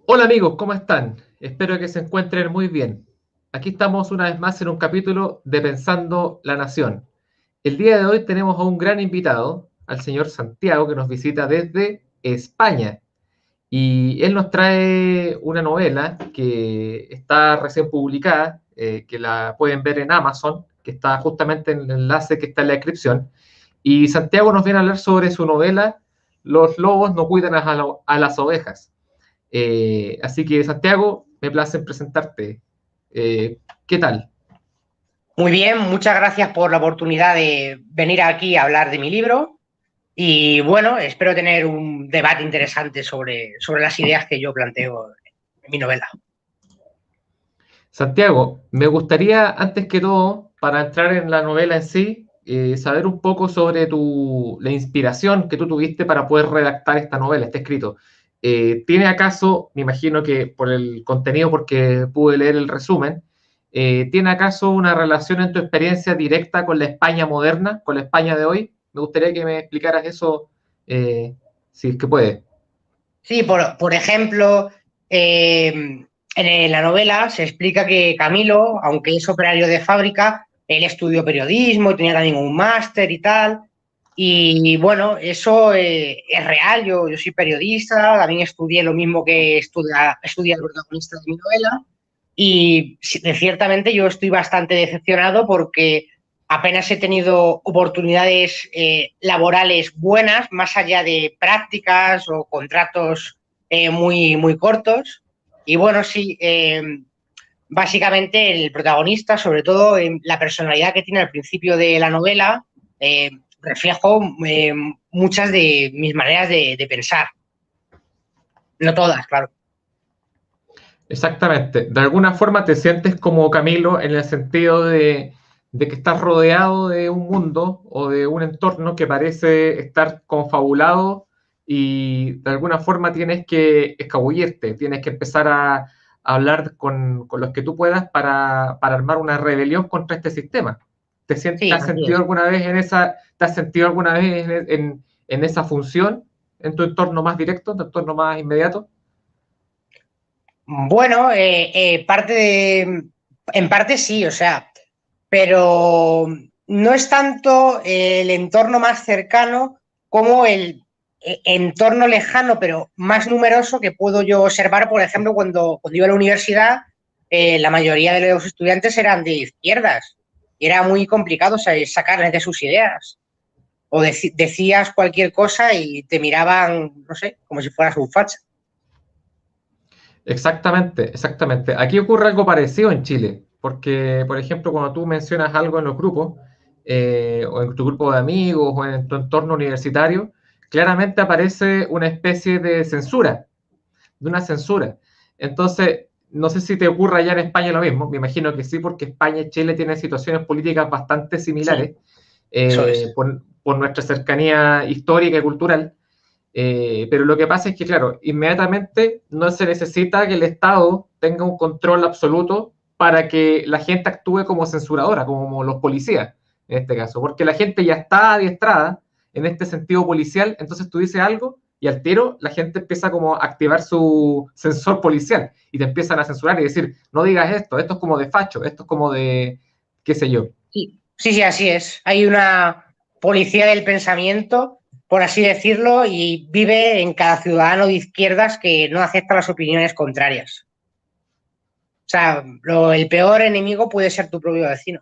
Hola amigos, ¿cómo están? Espero que se encuentren muy bien. Aquí estamos una vez más en un capítulo de Pensando la Nación. El día de hoy tenemos a un gran invitado, al señor Santiago, que nos visita desde España. Y él nos trae una novela que está recién publicada, que la pueden ver en Amazon, que está justamente en el enlace que está en la descripción. Y Santiago nos viene a hablar sobre su novela Los lobos no cuidan a las ovejas. Así que, Santiago, me place presentarte. ¿Qué tal? Muy bien, muchas gracias por la oportunidad de venir aquí a hablar de mi libro y bueno, espero tener un debate interesante sobre las ideas que yo planteo en mi novela. Santiago, me gustaría, antes que todo, para entrar en la novela en sí, saber un poco sobre la inspiración que tú tuviste para poder redactar esta novela, este escrito. ¿Tiene acaso, me imagino que por el contenido, porque pude leer el resumen, ¿tiene acaso una relación en tu experiencia directa con la España moderna, con la España de hoy? Me gustaría que me explicaras eso, eh, si es que puede. Sí, por ejemplo, en la novela se explica que Camilo, aunque es operario de fábrica, él estudió periodismo y tenía también un máster y tal. Y bueno, eso es real. Yo soy periodista, también estudié lo mismo que estudia el protagonista de mi novela. Y ciertamente yo estoy bastante decepcionado porque apenas he tenido oportunidades laborales buenas, más allá de prácticas o contratos muy cortos. Y bueno, sí, básicamente el protagonista, sobre todo la personalidad que tiene al principio de la novela, eh, reflejo muchas de mis maneras de pensar. No todas, claro. Exactamente. De alguna forma te sientes como Camilo en el sentido de que estás rodeado de un mundo o de un entorno que parece estar confabulado y de alguna forma tienes que escabullirte, tienes que empezar a hablar con los que tú puedas para armar una rebelión contra este sistema. ¿Te Sí, has así sentido es. alguna vez te has sentido alguna vez en esa función, en tu entorno más directo, en tu entorno más inmediato? Bueno, en parte sí, o sea, pero no es tanto el entorno más cercano como el entorno lejano, pero más numeroso que puedo yo observar, por ejemplo, cuando iba a la universidad, la mayoría de los estudiantes eran de izquierdas y era muy complicado, o sea, sacarles de sus ideas. O decías cualquier cosa y te miraban, no sé, como si fueras un facha. Exactamente, exactamente. Aquí ocurre algo parecido en Chile, porque, por ejemplo, cuando tú mencionas algo en los grupos, o en tu grupo de amigos, o en tu entorno universitario, claramente aparece una especie de censura, de una censura. Entonces, no sé si te ocurre allá en España lo mismo, me imagino que sí, porque España y Chile tienen situaciones políticas bastante Sí, similares, eso es. por nuestra cercanía histórica y cultural. Pero lo que pasa es que, claro, inmediatamente no se necesita que el Estado tenga un control absoluto para que la gente actúe como censuradora, como los policías, en este caso, porque la gente ya está adiestrada en este sentido policial, entonces tú dices algo y al tiro la gente empieza como a activar su sensor policial y te empiezan a censurar y decir, no digas esto, esto es como de facho, esto es como de, qué sé yo. Sí, sí, sí, así es. Hay una policía del pensamiento, por así decirlo, y vive en cada ciudadano de izquierdas que no acepta las opiniones contrarias. O sea, el peor enemigo puede ser tu propio vecino.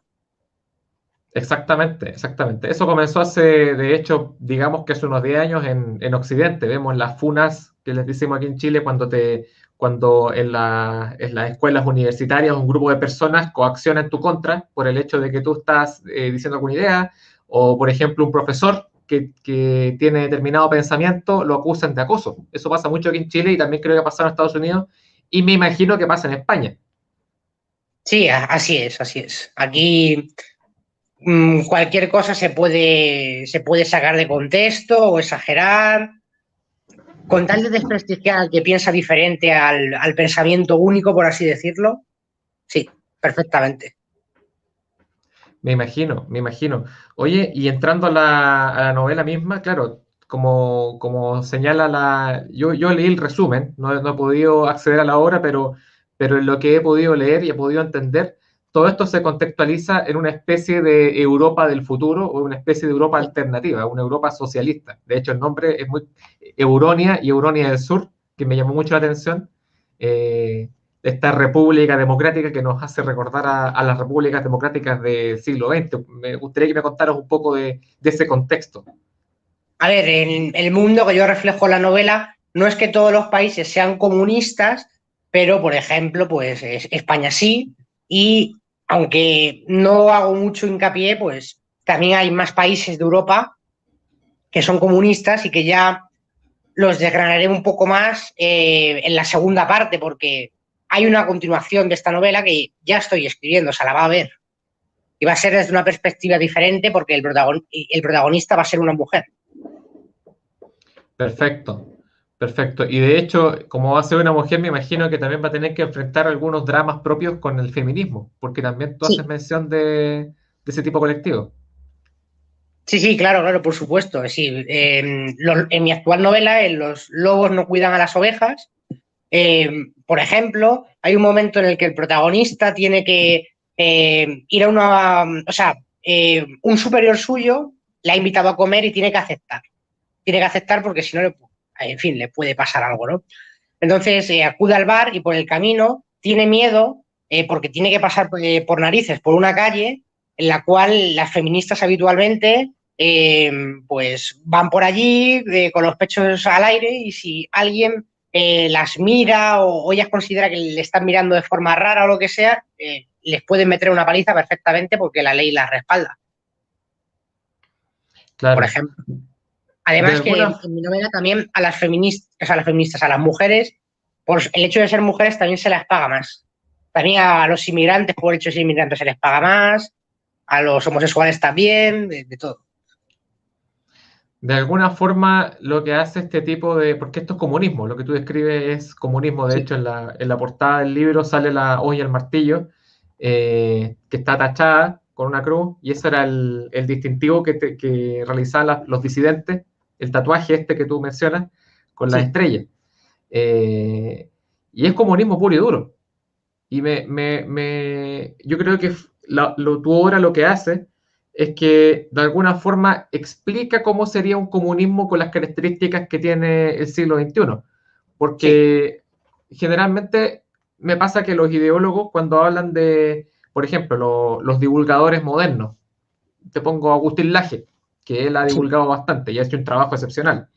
Exactamente, exactamente. Eso comenzó hace, de hecho, digamos que hace unos 10 años en Occidente. Vemos las funas que les decimos aquí en Chile cuando en las escuelas universitarias un grupo de personas coacciona en tu contra por el hecho de que tú estás diciendo alguna idea, o por ejemplo un profesor que tiene determinado pensamiento lo acusan de acoso. Eso pasa mucho aquí en Chile y también creo que ha pasado en Estados Unidos y me imagino que pasa en España. Sí, así es, así es. Aquí cualquier cosa se puede sacar de contexto o exagerar, con tal de desprestigiar al que piensa diferente al pensamiento único, por así decirlo. Sí, perfectamente. Me imagino, me imagino. Oye, y entrando a la novela misma, claro, como señala yo leí el resumen, no he podido acceder a la obra, pero en lo que he podido leer y he podido entender, todo esto se contextualiza en una especie de Europa del futuro o una especie de Europa alternativa, una Europa socialista. De hecho, el nombre es muy Euronia y Euronia del Sur, que me llamó mucho la atención. Esta república democrática que nos hace recordar a las repúblicas democráticas del siglo XX. Me gustaría que me contaras un poco de ese contexto. A ver, en el mundo que yo reflejo en la novela, no es que todos los países sean comunistas, pero, por ejemplo, pues España sí, y aunque no hago mucho hincapié, pues también hay más países de Europa que son comunistas y que ya los desgranaré un poco más en la segunda parte, porque hay una continuación de esta novela que ya estoy escribiendo, o sea, la va a ver. Y va a ser desde una perspectiva diferente porque el protagonista va a ser una mujer. Perfecto, perfecto. Y de hecho, como va a ser una mujer, me imagino que también va a tener que enfrentar algunos dramas propios con el feminismo, porque también tú haces Sí, mención de ese tipo colectivo. sí, sí, claro, claro, por supuesto. Sí, en mi actual novela, en Los lobos no cuidan a las ovejas, por ejemplo, hay un momento en el que el protagonista tiene que ir a una, o sea, un superior suyo le ha invitado a comer y tiene que aceptar. Tiene que aceptar porque si no, en fin, le puede pasar algo, ¿no? Entonces acude al bar y por el camino tiene miedo porque tiene que pasar por narices por una calle en la cual las feministas habitualmente pues van por allí con los pechos al aire y si alguien las mira o ellas considera que le están mirando de forma rara o lo que sea, les pueden meter una paliza perfectamente porque la ley las respalda, por Claro. ejemplo. De Además que alguna, en mi novela también a las mujeres, por el hecho de ser mujeres también se les paga más. También a los inmigrantes, por el hecho de ser inmigrantes, se les paga más, a los homosexuales también, de todo. de alguna forma, lo que hace este tipo de, porque esto es comunismo, lo que tú describes es comunismo. De Sí, hecho, en la portada del libro sale la hoja y el martillo, que está tachada con una cruz, y ese era el distintivo que realizaban los disidentes, el tatuaje este que tú mencionas, con las sí, estrellas. Y es comunismo puro y duro. Y yo creo que tu obra lo que hace es que de alguna forma explica cómo sería un comunismo con las características que tiene el siglo XXI. sí, Porque generalmente me pasa que los ideólogos cuando hablan de, por ejemplo, los divulgadores modernos, te pongo a Agustín Laje, que él ha sí. divulgado bastante y ha hecho un trabajo excepcional.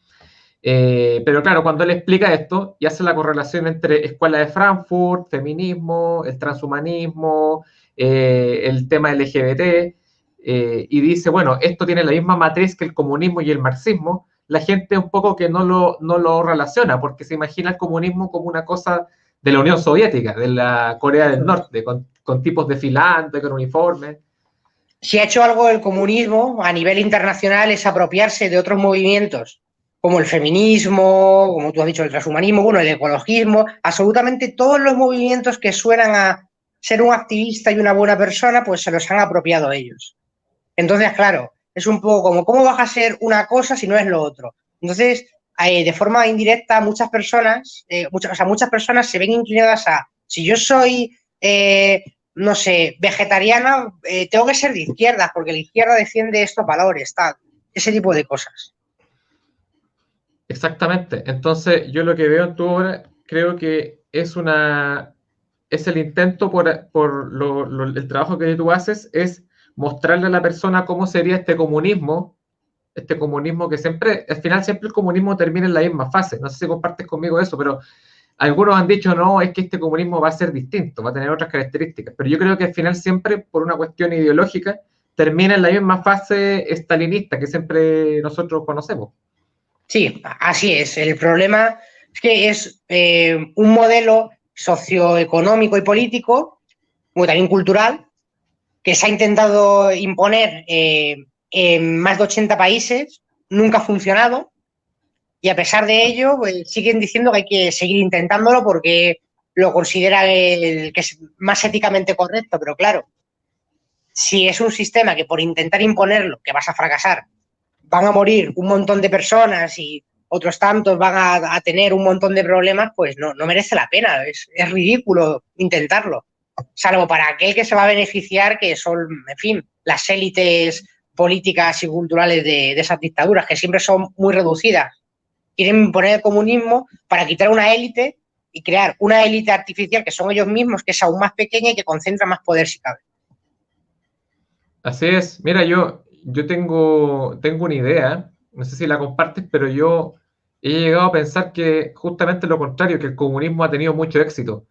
Pero claro, cuando él explica esto y hace la correlación entre Escuela de Frankfurt, feminismo, el transhumanismo, el tema LGBT, y dice, bueno, esto tiene la misma matriz que el comunismo y el marxismo, la gente un poco que no lo relaciona, porque se imagina el comunismo como una cosa de la Unión Soviética, de la Corea del Eso es. Norte, con tipos desfilando, con uniformes. Si ha hecho algo el comunismo a nivel internacional es apropiarse de otros movimientos, como el feminismo, como tú has dicho, el transhumanismo, bueno, el ecologismo, absolutamente todos los movimientos que suenan a ser un activista y una buena persona, pues se los han apropiado ellos. Entonces, claro, es un poco como, ¿cómo vas a ser una cosa si no es lo otro? Entonces, de forma indirecta, muchas personas se ven inclinadas a, si yo soy, no sé, vegetariana, tengo que ser de izquierda, porque la izquierda defiende estos valores, tal, ese tipo de cosas. Exactamente. Entonces, yo lo que veo en tu obra, creo que es el intento por el trabajo que tú haces, es mostrarle a la persona cómo sería este comunismo que siempre, al final siempre el comunismo termina en la misma fase. No sé si compartes conmigo eso, pero algunos han dicho, no, es que este comunismo va a ser distinto, va a tener otras características. Pero yo creo que al final siempre, por una cuestión ideológica, termina en la misma fase estalinista que siempre nosotros conocemos. Sí, así es. El problema es que es un modelo socioeconómico y político, como también cultural, que se ha intentado imponer en más de 80 países, nunca ha funcionado y a pesar de ello pues, siguen diciendo que hay que seguir intentándolo porque lo consideran el que es más éticamente correcto, pero claro, si es un sistema que por intentar imponerlo, que vas a fracasar, van a morir un montón de personas y otros tantos van a tener un montón de problemas, pues no merece la pena, es ridículo intentarlo. Salvo para aquel que se va a beneficiar, que son, en fin, las élites políticas y culturales de esas dictaduras, que siempre son muy reducidas. Quieren imponer el comunismo para quitar una élite y crear una élite artificial, que son ellos mismos, que es aún más pequeña y que concentra más poder si cabe. Así es. Mira, yo tengo una idea, no sé si la compartes, pero yo he llegado a pensar que justamente lo contrario, que el comunismo ha tenido mucho éxito,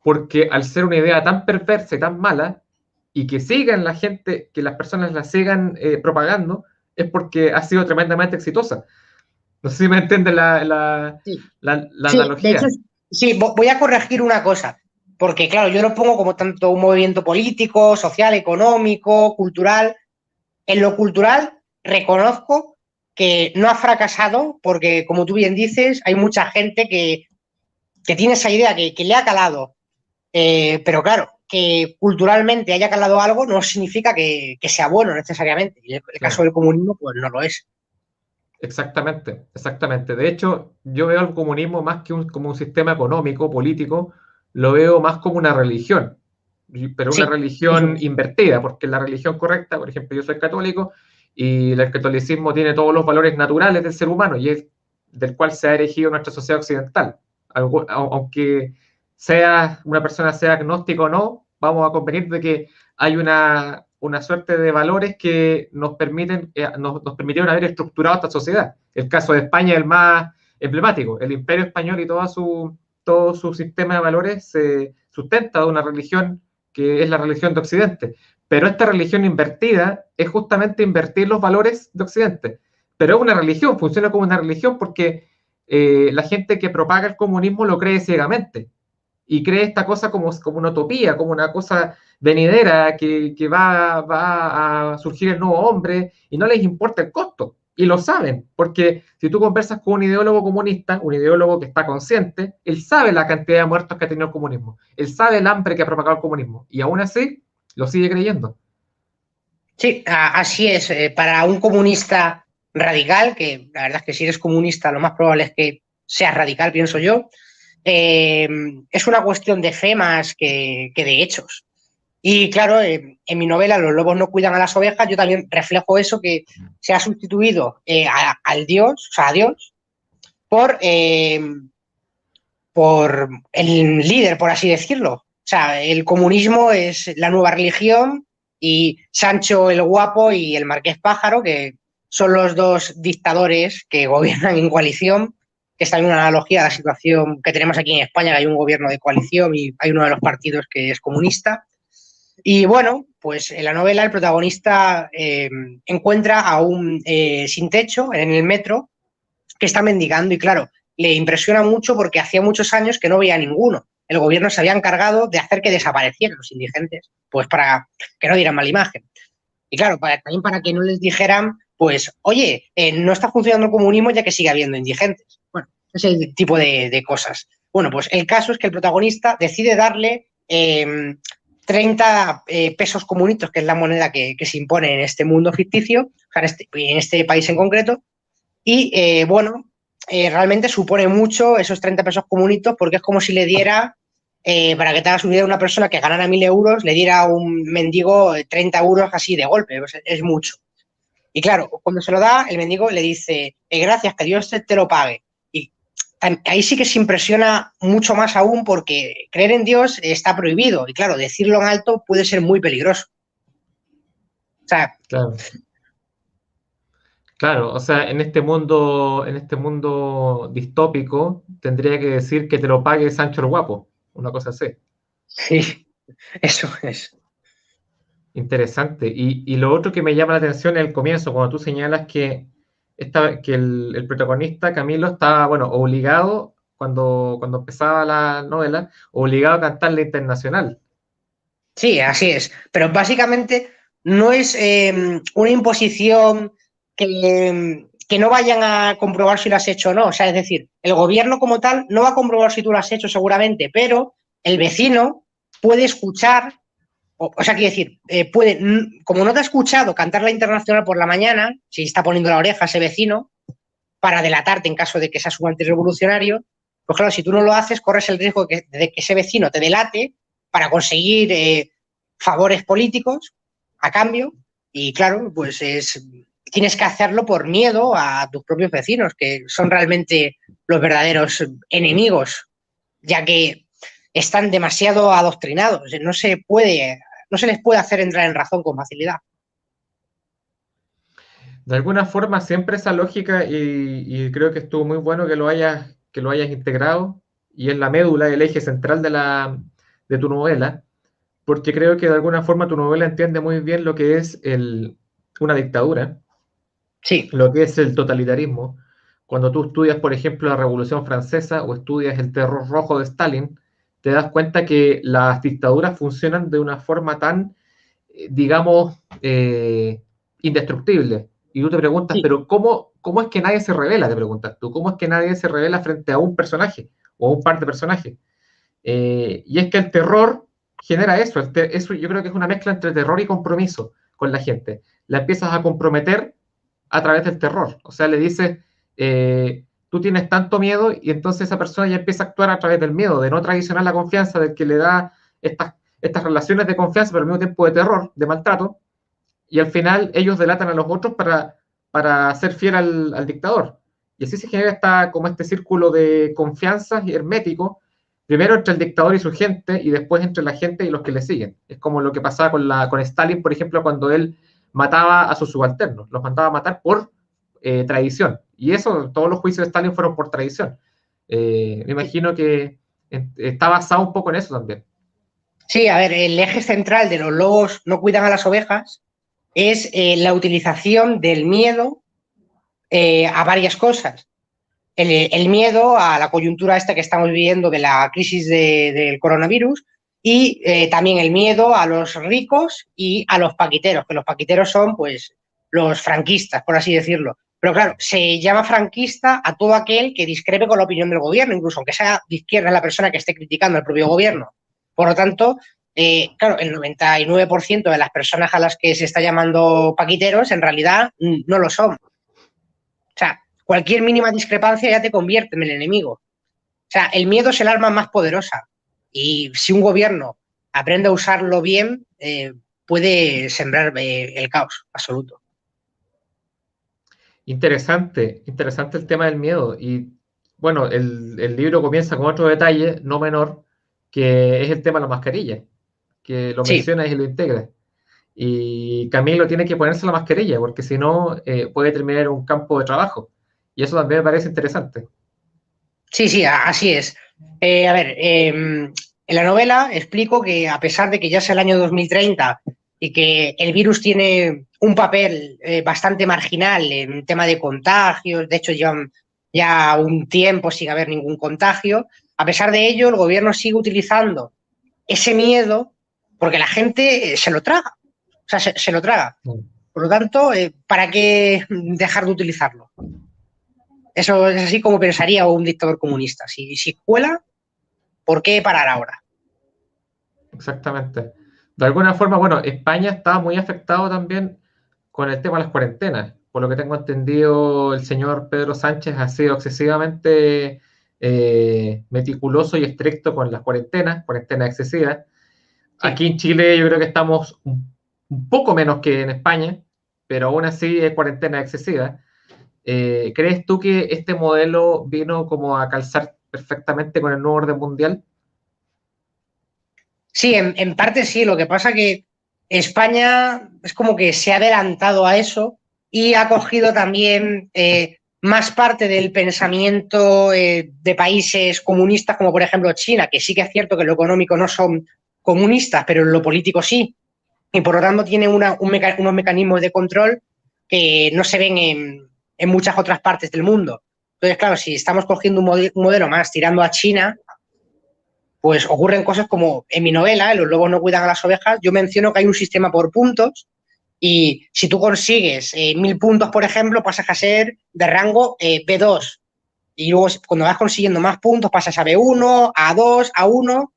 porque al ser una idea tan perversa y tan mala, y que sigan la gente, que las personas la sigan propagando, es porque ha sido tremendamente exitosa. No sé si me entiendes Sí, la sí, de hecho, analogía. sí, voy a corregir una cosa, porque claro, yo lo pongo como tanto un movimiento político, social, económico, cultural. En lo cultural reconozco que no ha fracasado porque, como tú bien dices, hay mucha gente que tiene esa idea, que le ha calado. Pero claro, que culturalmente haya calado algo no significa que sea bueno necesariamente. Y el caso Claro. del comunismo, pues no lo es. Exactamente, exactamente. De hecho, yo veo el comunismo más que como un sistema económico, político, lo veo más como una religión, pero una Sí, eso religión es. invertida, porque la religión correcta, por ejemplo, yo soy católico y el catolicismo tiene todos los valores naturales del ser humano y es del cual se ha erigido nuestra sociedad occidental. Aunque sea una persona sea agnóstico o no, vamos a convenir de que hay una suerte de valores que nos permiten, nos permitieron haber estructurado esta sociedad. El caso de España es el más emblemático. El Imperio Español y todo su sistema de valores se sustenta de una religión que es la religión de Occidente. Pero esta religión invertida es justamente invertir los valores de Occidente. Pero es una religión, funciona como una religión porque la gente que propaga el comunismo lo cree ciegamente y cree esta cosa como una utopía, como una cosa venidera que va a surgir el nuevo hombre y no les importa el costo. Y lo saben, porque si tú conversas con un ideólogo comunista, un ideólogo que está consciente, él sabe la cantidad de muertos que ha tenido el comunismo, él sabe el hambre que ha propagado el comunismo, y aún así lo sigue creyendo. Sí, así es. Para un comunista radical, que la verdad es que si eres comunista, lo más probable es que seas radical, pienso yo, es una cuestión de fe más que de hechos. Y claro, en mi novela Los lobos no cuidan a las ovejas, yo también reflejo eso, que se ha sustituido al Dios, o sea, a Dios, por el líder, por así decirlo. O sea, el comunismo es la nueva religión y Sancho el Guapo y el Marqués Pájaro, que son los dos dictadores que gobiernan en coalición, que es también una analogía a la situación que tenemos aquí en España, que hay un gobierno de coalición y hay uno de los partidos que es comunista. Y bueno, pues en la novela el protagonista encuentra a un sin techo en el metro que está mendigando y claro, le impresiona mucho porque hacía muchos años que no veía ninguno. El gobierno se había encargado de hacer que desaparecieran los indigentes, pues para que no dieran mala imagen. Y claro, también para que no les dijeran, pues, oye, no está funcionando el comunismo ya que sigue habiendo indigentes. Bueno, ese tipo de cosas. Bueno, pues el caso es que el protagonista decide darle 30 pesos comunitos, que es la moneda que se impone en este mundo ficticio, o sea, en este país en concreto, y bueno, realmente supone mucho esos 30 pesos comunitos porque es como si le diera, para que te hagas una idea, una persona que ganara 1.000 euros, le diera a un mendigo 30 euros así de golpe, pues es mucho. Y claro, cuando se lo da, el mendigo le dice, gracias, que Dios te lo pague. Y ahí sí que se impresiona mucho más aún porque creer en Dios está prohibido. Y claro, decirlo en alto puede ser muy peligroso. O sea, Claro. Claro, o sea, en este mundo distópico, tendría que decir que te lo pague Sancho el Guapo, una cosa así. sí, eso es. Interesante. Y lo otro que me llama la atención es el comienzo, cuando tú señalas que el protagonista, Camilo, estaba, bueno, obligado, cuando empezaba la novela, obligado a cantar la internacional. Sí, así es. Pero básicamente no es una imposición que no vayan a comprobar si lo has hecho o no. O sea, es decir, el gobierno como tal no va a comprobar si tú lo has hecho seguramente, pero el vecino puede escuchar o sea, quiero decir, como no te ha escuchado cantar la Internacional por la mañana, si está poniendo la oreja a ese vecino, para delatarte en caso de que seas un antirrevolucionario, pues claro, si tú no lo haces, corres el riesgo de que ese vecino te delate para conseguir favores políticos a cambio, y claro, pues tienes que hacerlo por miedo a tus propios vecinos, que son realmente los verdaderos enemigos, ya que están demasiado adoctrinados, no se les puede hacer entrar en razón con facilidad. De alguna forma, siempre esa lógica, y creo que estuvo muy bueno que lo hayas integrado, y es la médula, el eje central de tu novela, porque creo que de alguna forma tu novela entiende muy bien lo que es una dictadura, Sí. lo que es el totalitarismo. Cuando tú estudias, por ejemplo, la Revolución Francesa o estudias el terror rojo de Stalin, te das cuenta que las dictaduras funcionan de una forma tan, digamos, indestructible. Y tú te preguntas, Sí. pero ¿cómo es que nadie se revela? Te preguntas tú, ¿cómo es que nadie se revela frente a un personaje o a un par de personajes? Y es que el terror genera eso, eso yo creo que es una mezcla entre terror y compromiso con la gente. La empiezas a comprometer a través del terror, o sea, le dices, tú tienes tanto miedo y entonces esa persona ya empieza a actuar a través del miedo, de no traicionar la confianza, del que le da estas relaciones de confianza, pero al mismo tiempo de terror, de maltrato, y al final ellos delatan a los otros para ser fiel al dictador. Y así se genera como este círculo de confianza hermético, primero entre el dictador y su gente, y después entre la gente y los que le siguen. Es como lo que pasaba con Stalin, por ejemplo, cuando él mataba a sus subalternos, los mandaba a matar por tradición. Y eso, todos los juicios de Stalin fueron por tradición. Me imagino que está basado un poco en eso también. Sí, a ver, el eje central de los lobos no cuidan a las ovejas es la utilización del miedo a varias cosas. El miedo a la coyuntura esta que estamos viviendo de la crisis del coronavirus y también el miedo a los ricos y a los paquiteros, que los paquiteros son pues los franquistas, por así decirlo. Pero claro, se llama franquista a todo aquel que discrepe con la opinión del gobierno, incluso aunque sea de izquierda la persona que esté criticando al propio gobierno. Por lo tanto, claro, el 99% de las personas a las que se está llamando paquiteros en realidad no lo son. O sea, cualquier mínima discrepancia ya te convierte en el enemigo. O sea, el miedo es el arma más poderosa. Y si un gobierno aprende a usarlo bien, puede sembrar el caos absoluto. Interesante el tema del miedo. Y bueno, el libro comienza con otro detalle, no menor, que es el tema de la mascarilla, que lo Sí, menciona y lo integra. Y Camilo tiene que ponerse la mascarilla, porque si no, puede terminar en un campo de trabajo. Y eso también me parece interesante. sí, así es. A ver, en la novela explico que a pesar de que ya es el año 2030 y que el virus tiene un papel bastante marginal en tema de contagios, de hecho llevan ya un tiempo sin haber ningún contagio, a pesar de ello el gobierno sigue utilizando ese miedo porque la gente se lo traga, o sea, se lo traga. Por lo tanto, ¿para qué dejar de utilizarlo? Eso es así como pensaría un dictador comunista. Si cuela, ¿por qué parar ahora? Exactamente. De alguna forma, bueno, España estaba muy afectado también con el tema de las cuarentenas. Por lo que tengo entendido, el señor Pedro Sánchez ha sido excesivamente meticuloso y estricto con las cuarentenas excesivas. Sí. Aquí en Chile yo creo que estamos un poco menos que en España, pero aún así es cuarentena excesiva. ¿Crees tú que este modelo vino como a calzar perfectamente con el nuevo orden mundial? Sí, en parte sí. Lo que pasa que España es como que se ha adelantado a eso y ha cogido también más parte del pensamiento de países comunistas, como por ejemplo China, que sí que es cierto que en lo económico no son comunistas, pero en lo político sí. Y por lo tanto tiene unos mecanismos de control que no se ven en muchas otras partes del mundo. Entonces, claro, si estamos cogiendo un modelo más tirando a China, pues ocurren cosas como en mi novela, Los lobos no cuidan a las ovejas, yo menciono que hay un sistema por puntos y si tú consigues 1000 puntos, por ejemplo, pasas a ser de rango B2. Y luego cuando vas consiguiendo más puntos pasas a B1, A2, A1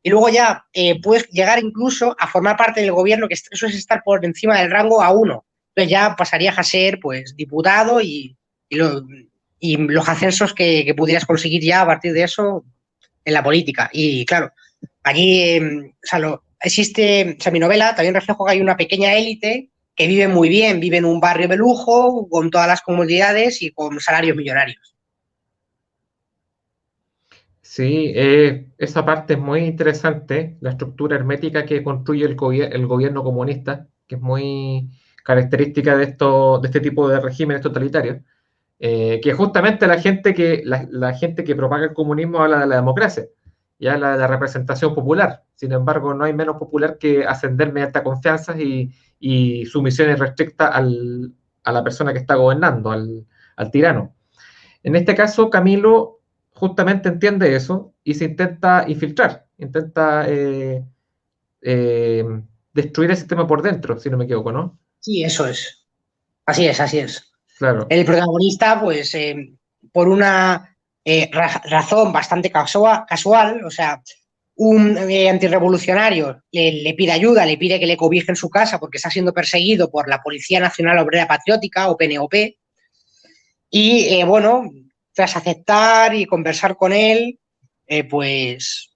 y luego ya puedes llegar incluso a formar parte del gobierno, que eso es estar por encima del rango A1. Entonces ya pasarías a ser pues diputado y los ascensos que pudieras conseguir ya a partir de eso en la política. Y claro, allí existe, o sea, mi novela también refleja que hay una pequeña élite que vive muy bien, vive en un barrio de lujo, con todas las comodidades y con salarios millonarios. Sí, esa parte es muy interesante, la estructura hermética que construye el gobierno comunista, que es muy característica de este tipo de regímenes totalitarios, que justamente la gente que propaga el comunismo habla de la democracia y habla de la representación popular. Sin embargo, no hay menos popular que ascender mediante confianzas y sumisiones restrictas a la persona que está gobernando, al tirano. En este caso, Camilo justamente entiende eso y se intenta infiltrar, intenta eh, destruir el sistema por dentro, si no me equivoco, ¿no? Sí, eso es. Así es, así es. Claro, El protagonista, pues, por una razón bastante casual, o sea, un antirrevolucionario le pide ayuda, le pide que le cobije en su casa porque está siendo perseguido por la Policía Nacional Obrera Patriótica, o PNOP, y bueno, tras aceptar y conversar con él, pues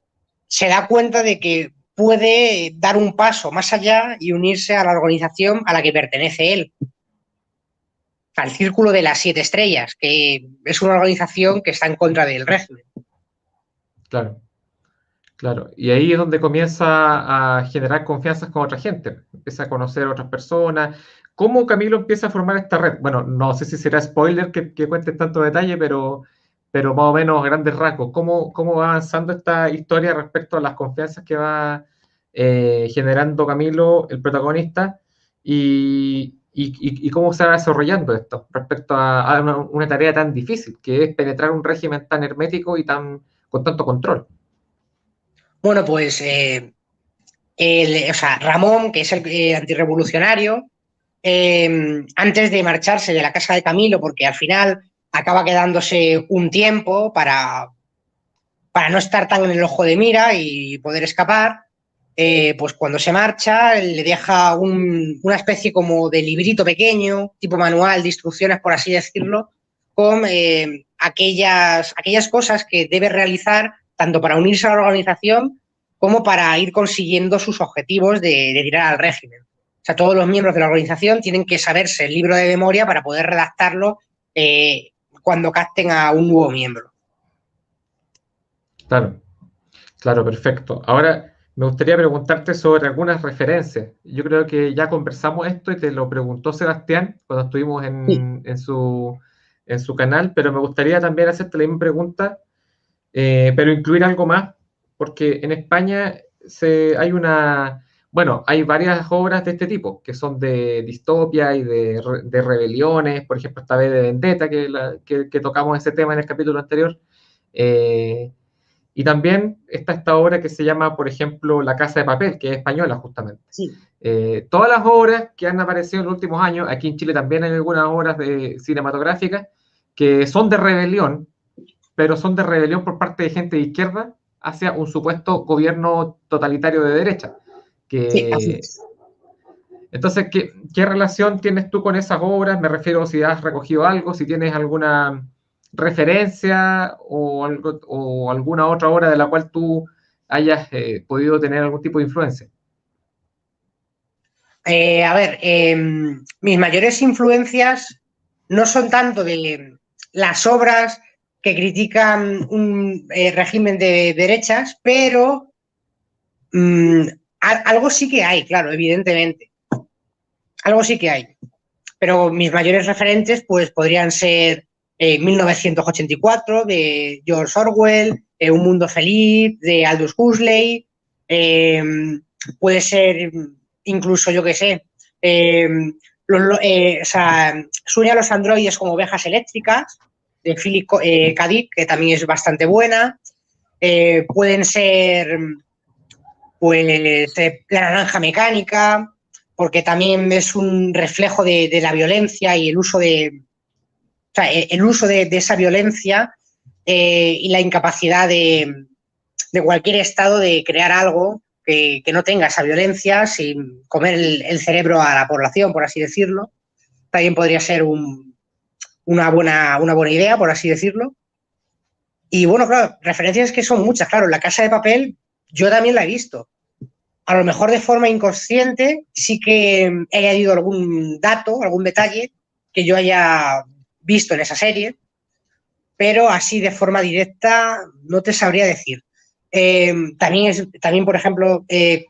se da cuenta de que puede dar un paso más allá y unirse a la organización a la que pertenece él, al Círculo de las Siete Estrellas, que es una organización que está en contra del régimen. claro. Claro, y ahí es donde comienza a generar confianza con otra gente, empieza a conocer a otras personas. ¿Cómo Camilo empieza a formar esta red? Bueno, no sé si será spoiler que cuentes tanto detalle, pero más o menos a grandes rasgos. ¿Cómo va avanzando esta historia respecto a las confianzas que va generando Camilo, el protagonista, y cómo se va desarrollando esto respecto a una tarea tan difícil, que es penetrar un régimen tan hermético y con tanto control? Bueno, pues o sea, Ramón, que es el antirrevolucionario, antes de marcharse de la casa de Camilo, porque al final acaba quedándose un tiempo para no estar tan en el ojo de mira y poder escapar, pues cuando se marcha le deja una especie como de librito pequeño, tipo manual de instrucciones, por así decirlo, con aquellas cosas que debe realizar tanto para unirse a la organización como para ir consiguiendo sus objetivos de tirar al régimen. O sea, todos los miembros de la organización tienen que saberse el libro de memoria para poder redactarlo cuando capten a un nuevo miembro. Claro. Claro, perfecto. Ahora me gustaría preguntarte sobre algunas referencias. Yo creo que ya conversamos esto y te lo preguntó Sebastián cuando estuvimos Sí. en su canal, pero me gustaría también hacerte la misma pregunta, pero incluir algo más, porque en España bueno, hay varias obras de este tipo, que son de distopia y de rebeliones, por ejemplo, esta vez de Vendetta, que tocamos ese tema en el capítulo anterior. Eh, y también está esta obra que se llama, por ejemplo, La Casa de Papel, que es española justamente. Sí. Todas las obras que han aparecido en los últimos años, aquí en Chile también hay algunas obras cinematográficas que son de rebelión, pero son de rebelión por parte de gente de izquierda hacia un supuesto gobierno totalitario de derecha. Sí, así Que, es. entonces, ¿qué relación tienes tú con esas obras? Me refiero si has recogido algo, si tienes alguna referencia o alguna otra obra de la cual tú hayas podido tener algún tipo de influencia. A ver, mis mayores influencias no son tanto de las obras que critican un régimen de derechas, pero algo sí que hay, claro, evidentemente. Algo sí que hay. Pero mis mayores referentes pues podrían ser 1984 de George Orwell, Un Mundo Feliz de Aldous Huxley, eh, puede ser incluso, yo qué sé, o sea, Sueña a los androides como ovejas eléctricas de Philip K. Dick, que también es bastante buena. Pueden ser pues La Naranja Mecánica, porque también es un reflejo de la violencia y el uso el uso de esa violencia y la incapacidad de cualquier Estado de crear algo que no tenga esa violencia sin comer el cerebro a la población, por así decirlo. También podría ser una buena idea, por así decirlo. Y bueno, claro, referencias que son muchas. Claro, La Casa de Papel yo también la he visto. A lo mejor de forma inconsciente sí que he añadido algún dato, algún detalle que yo haya visto en esa serie, pero así de forma directa no te sabría decir. También, por ejemplo, he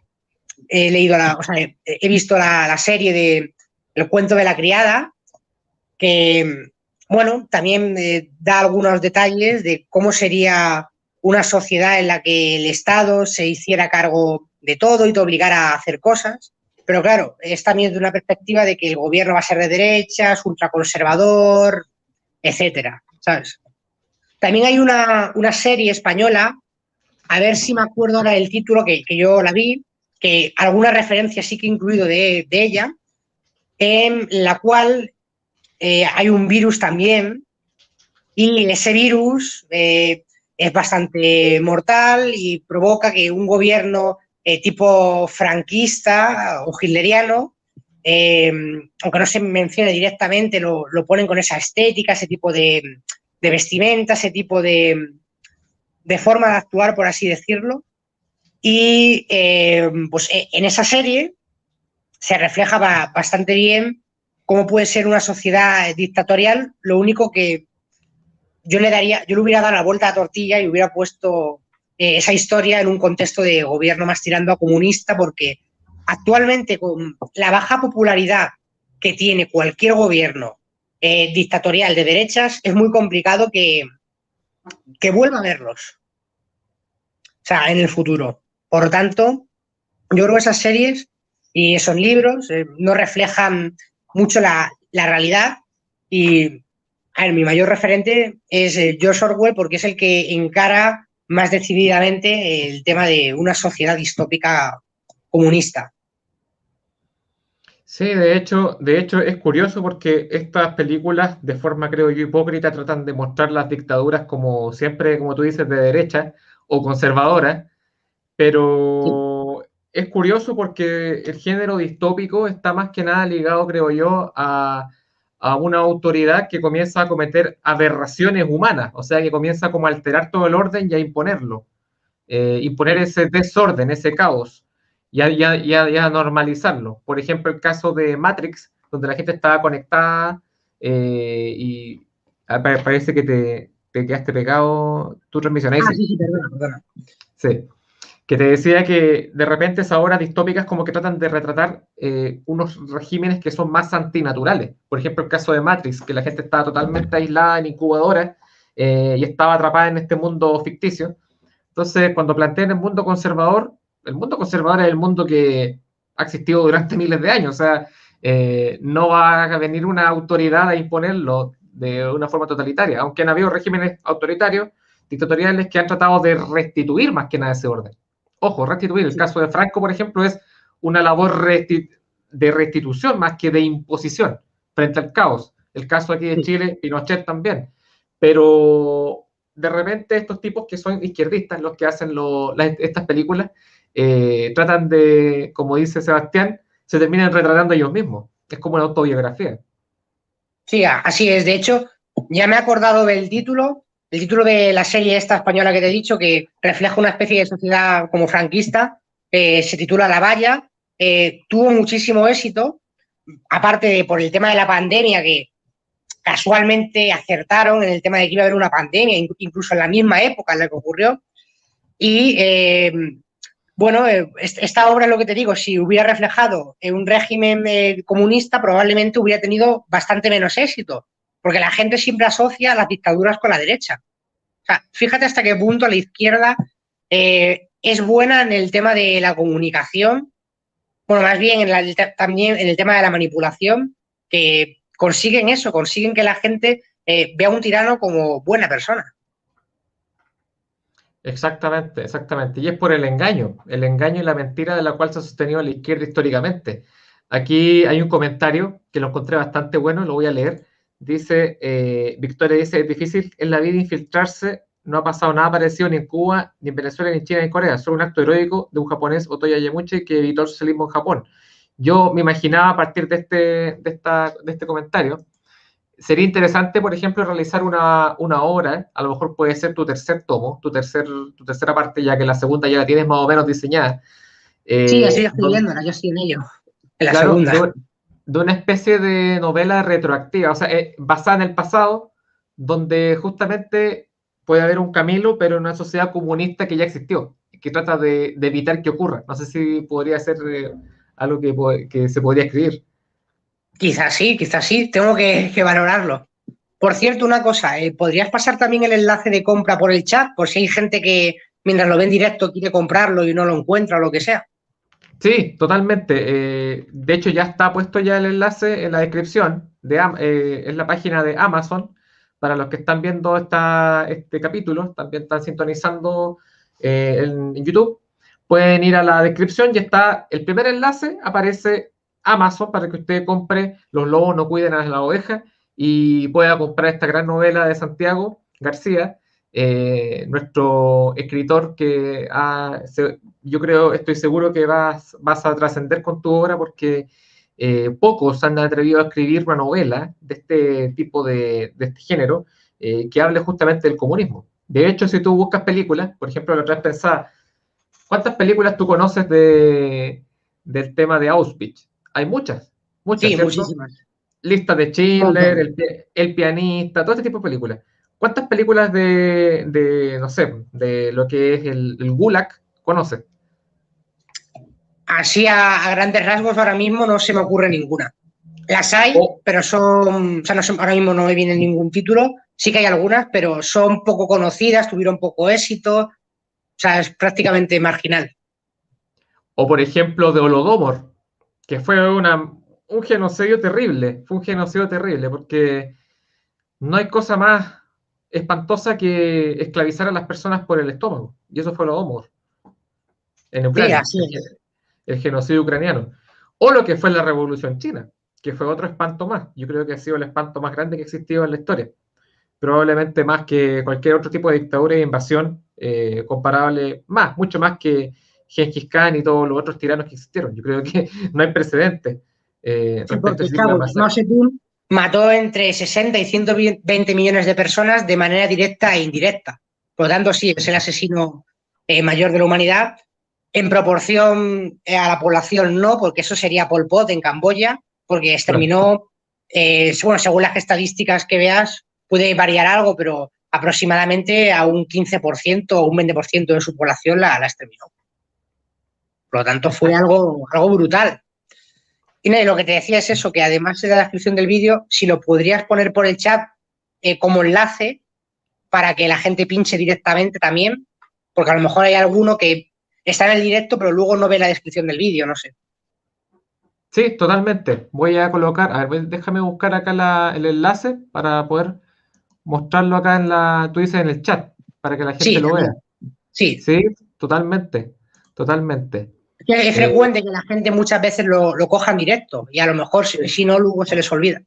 leído he visto la serie de El cuento de la criada, que, bueno, también da algunos detalles de cómo sería una sociedad en la que el Estado se hiciera cargo de todo y te obligara a hacer cosas. Pero claro, es también de una perspectiva de que el gobierno va a ser de derechas, ultraconservador, etcétera, ¿sabes? También hay una serie española, a ver si me acuerdo ahora del título, que yo la vi, que alguna referencia sí que he incluido de ella, en la cual hay un virus también, y ese virus es bastante mortal y provoca que un gobierno tipo franquista o hitleriano, aunque no se mencione directamente, lo ponen con esa estética, ese tipo de vestimenta, ese tipo de forma de actuar, por así decirlo. Y pues en esa serie se refleja bastante bien cómo puede ser una sociedad dictatorial. Lo único que yo le hubiera dado la vuelta a la tortilla y hubiera puesto esa historia en un contexto de gobierno más tirando a comunista, porque actualmente con la baja popularidad que tiene cualquier gobierno dictatorial de derechas, es muy complicado que vuelva a verlos, o sea, en el futuro. Por lo tanto, yo creo que esas series y esos libros no reflejan mucho la realidad, y a ver, mi mayor referente es George Orwell, porque es el que encara más decididamente el tema de una sociedad distópica comunista. Sí, de hecho es curioso porque estas películas, de forma creo yo hipócrita, tratan de mostrar las dictaduras como siempre, como tú dices, de derecha o conservadoras, Sí, pero es curioso porque el género distópico está más que nada ligado, creo yo, a una autoridad que comienza a cometer aberraciones humanas, o sea, que comienza como a alterar todo el orden y a imponerlo, imponer sí, ese desorden, ese caos, y a normalizarlo. Por ejemplo, el caso de Matrix, donde la gente estaba conectada y parece que te quedaste pegado tu transmisión. Ahí sí, sí, perdona, perdona. sí. Que te decía que de repente esas obras distópicas como que tratan de retratar unos regímenes que son más antinaturales. Por ejemplo, el caso de Matrix, que la gente estaba totalmente aislada en incubadora y estaba atrapada en este mundo ficticio. Entonces, cuando plantean el mundo conservador es el mundo que ha existido durante miles de años. O sea, no va a venir una autoridad a imponerlo de una forma totalitaria, aunque han habido regímenes autoritarios, dictatoriales, que han tratado de restituir más que nada ese orden. Ojo, restituir. El Sí, caso de Franco, por ejemplo, es una labor de restitución más que de imposición frente al caos. El caso aquí de sí. Chile, Pinochet también. Pero de repente estos tipos que son izquierdistas, los que hacen estas películas, tratan de, como dice Sebastián, se terminan retratando ellos mismos. Es como una autobiografía. Sí, así es. De hecho, ya me he acordado del título, el título de la serie esta española que te he dicho, que refleja una especie de sociedad como franquista, se titula La Valla. Tuvo muchísimo éxito, aparte de por el tema de la pandemia, que casualmente acertaron en el tema de que iba a haber una pandemia, incluso en la misma época en la que ocurrió. Y bueno, esta obra, es lo que te digo, si hubiera reflejado un régimen comunista, probablemente hubiera tenido bastante menos éxito, porque la gente siempre asocia las dictaduras con la derecha. O sea, fíjate hasta qué punto la izquierda es buena en el tema de la comunicación, bueno, más bien también en el tema de la manipulación, que consiguen eso, consiguen que la gente vea a un tirano como buena persona. Exactamente, exactamente. Y es por el engaño y la mentira de la cual se ha sostenido la izquierda históricamente. Aquí hay un comentario que lo encontré bastante bueno, lo voy a leer. Dice, Victoria dice, es difícil en la vida infiltrarse no ha pasado nada parecido ni en Cuba, ni en Venezuela, ni en China, ni en Corea. Solo un acto heroico de un japonés, Otoya Yamuchi, que evitó el socialismo en Japón. Yo me imaginaba a partir de este comentario, sería interesante, por ejemplo, realizar una obra, a lo mejor puede ser tu tercer tomo, tu tercera parte, ya que la segunda ya la tienes más o menos diseñada, Sí, estoy donde, escribiéndola, yo estoy en ello, en la claro, segunda. de una especie de novela retroactiva, o sea, basada en el pasado, donde justamente puede haber un Camilo, pero en una sociedad comunista que ya existió, que trata de evitar que ocurra. No sé si podría ser algo que se podría escribir. Quizás sí, tengo que valorarlo. Por cierto, una cosa, ¿podrías pasar también el enlace de compra por el chat? Por si hay gente que mientras lo ve en directo quiere comprarlo y no lo encuentra o lo que sea. Sí, totalmente. De hecho, ya está puesto ya el enlace en la descripción. Es la página de Amazon. Para los que están viendo este capítulo, también están sintonizando en YouTube, pueden ir a la descripción y está el primer enlace, aparece Amazon para que usted compre Los lobos no cuiden a la oveja y pueda comprar esta gran novela de Santiago García, nuestro escritor que yo creo, estoy seguro que vas a trascender con tu obra porque pocos han atrevido a escribir una novela de este tipo de este género que hable justamente del comunismo. De hecho, si tú buscas películas, por ejemplo, la otra vez pensaba, ¿cuántas películas tú conoces del tema de Auschwitz? Hay muchas, muchas, Sí, ¿cierto? muchísimas. Lista de Un Schindler, montón. el pianista, todo este tipo de películas. ¿Cuántas películas no sé, de lo que es el Gulag conoces? Así a grandes rasgos ahora mismo no se me ocurre ninguna. Las hay, O, pero son, o sea, ahora mismo no me viene ningún título. Sí que hay algunas, pero son poco conocidas, tuvieron poco éxito. O sea, es prácticamente marginal. o por ejemplo, de Holodomor, que fue un genocidio terrible, fue un genocidio terrible, porque no hay cosa más espantosa que esclavizar a las personas por el estómago. Y eso fue Holodomor, en Sí, Ucrania, así es. el genocidio ucraniano. O lo que fue la Revolución China, que fue otro espanto más. Yo creo que ha sido el espanto más grande que ha existido en la historia. Probablemente más que cualquier otro tipo de dictadura e invasión comparable, mucho más que Gengis Khan y todos los otros tiranos que existieron. Yo creo que no hay precedentes Sí, respecto a porque ese tipo de claro, Mao masacres. Zedong mató entre 60 y 120 millones de personas de manera directa e indirecta. Por lo tanto, sí, es el asesino mayor de la humanidad. En proporción a la población, no, porque eso sería Pol Pot en Camboya, porque Claro. exterminó, bueno, según las estadísticas que veas, puede variar algo, pero aproximadamente a un 15% o un 20% de su población la exterminó. Por lo tanto, fue algo brutal. Y nada, lo que te decía es eso, que además de la descripción del vídeo, si lo podrías poner por el chat como enlace para que la gente pinche directamente también, porque a lo mejor hay alguno que está en el directo pero luego no ve la descripción del vídeo, no sé. Sí, totalmente. Voy a colocar, a ver, déjame buscar acá el enlace para poder mostrarlo acá tú dices en el chat, para que la gente Sí, lo vea. también. Sí. Sí, totalmente, totalmente. Es Eh, frecuente que la gente muchas veces lo coja en directo y a lo mejor si no, luego se les olvida.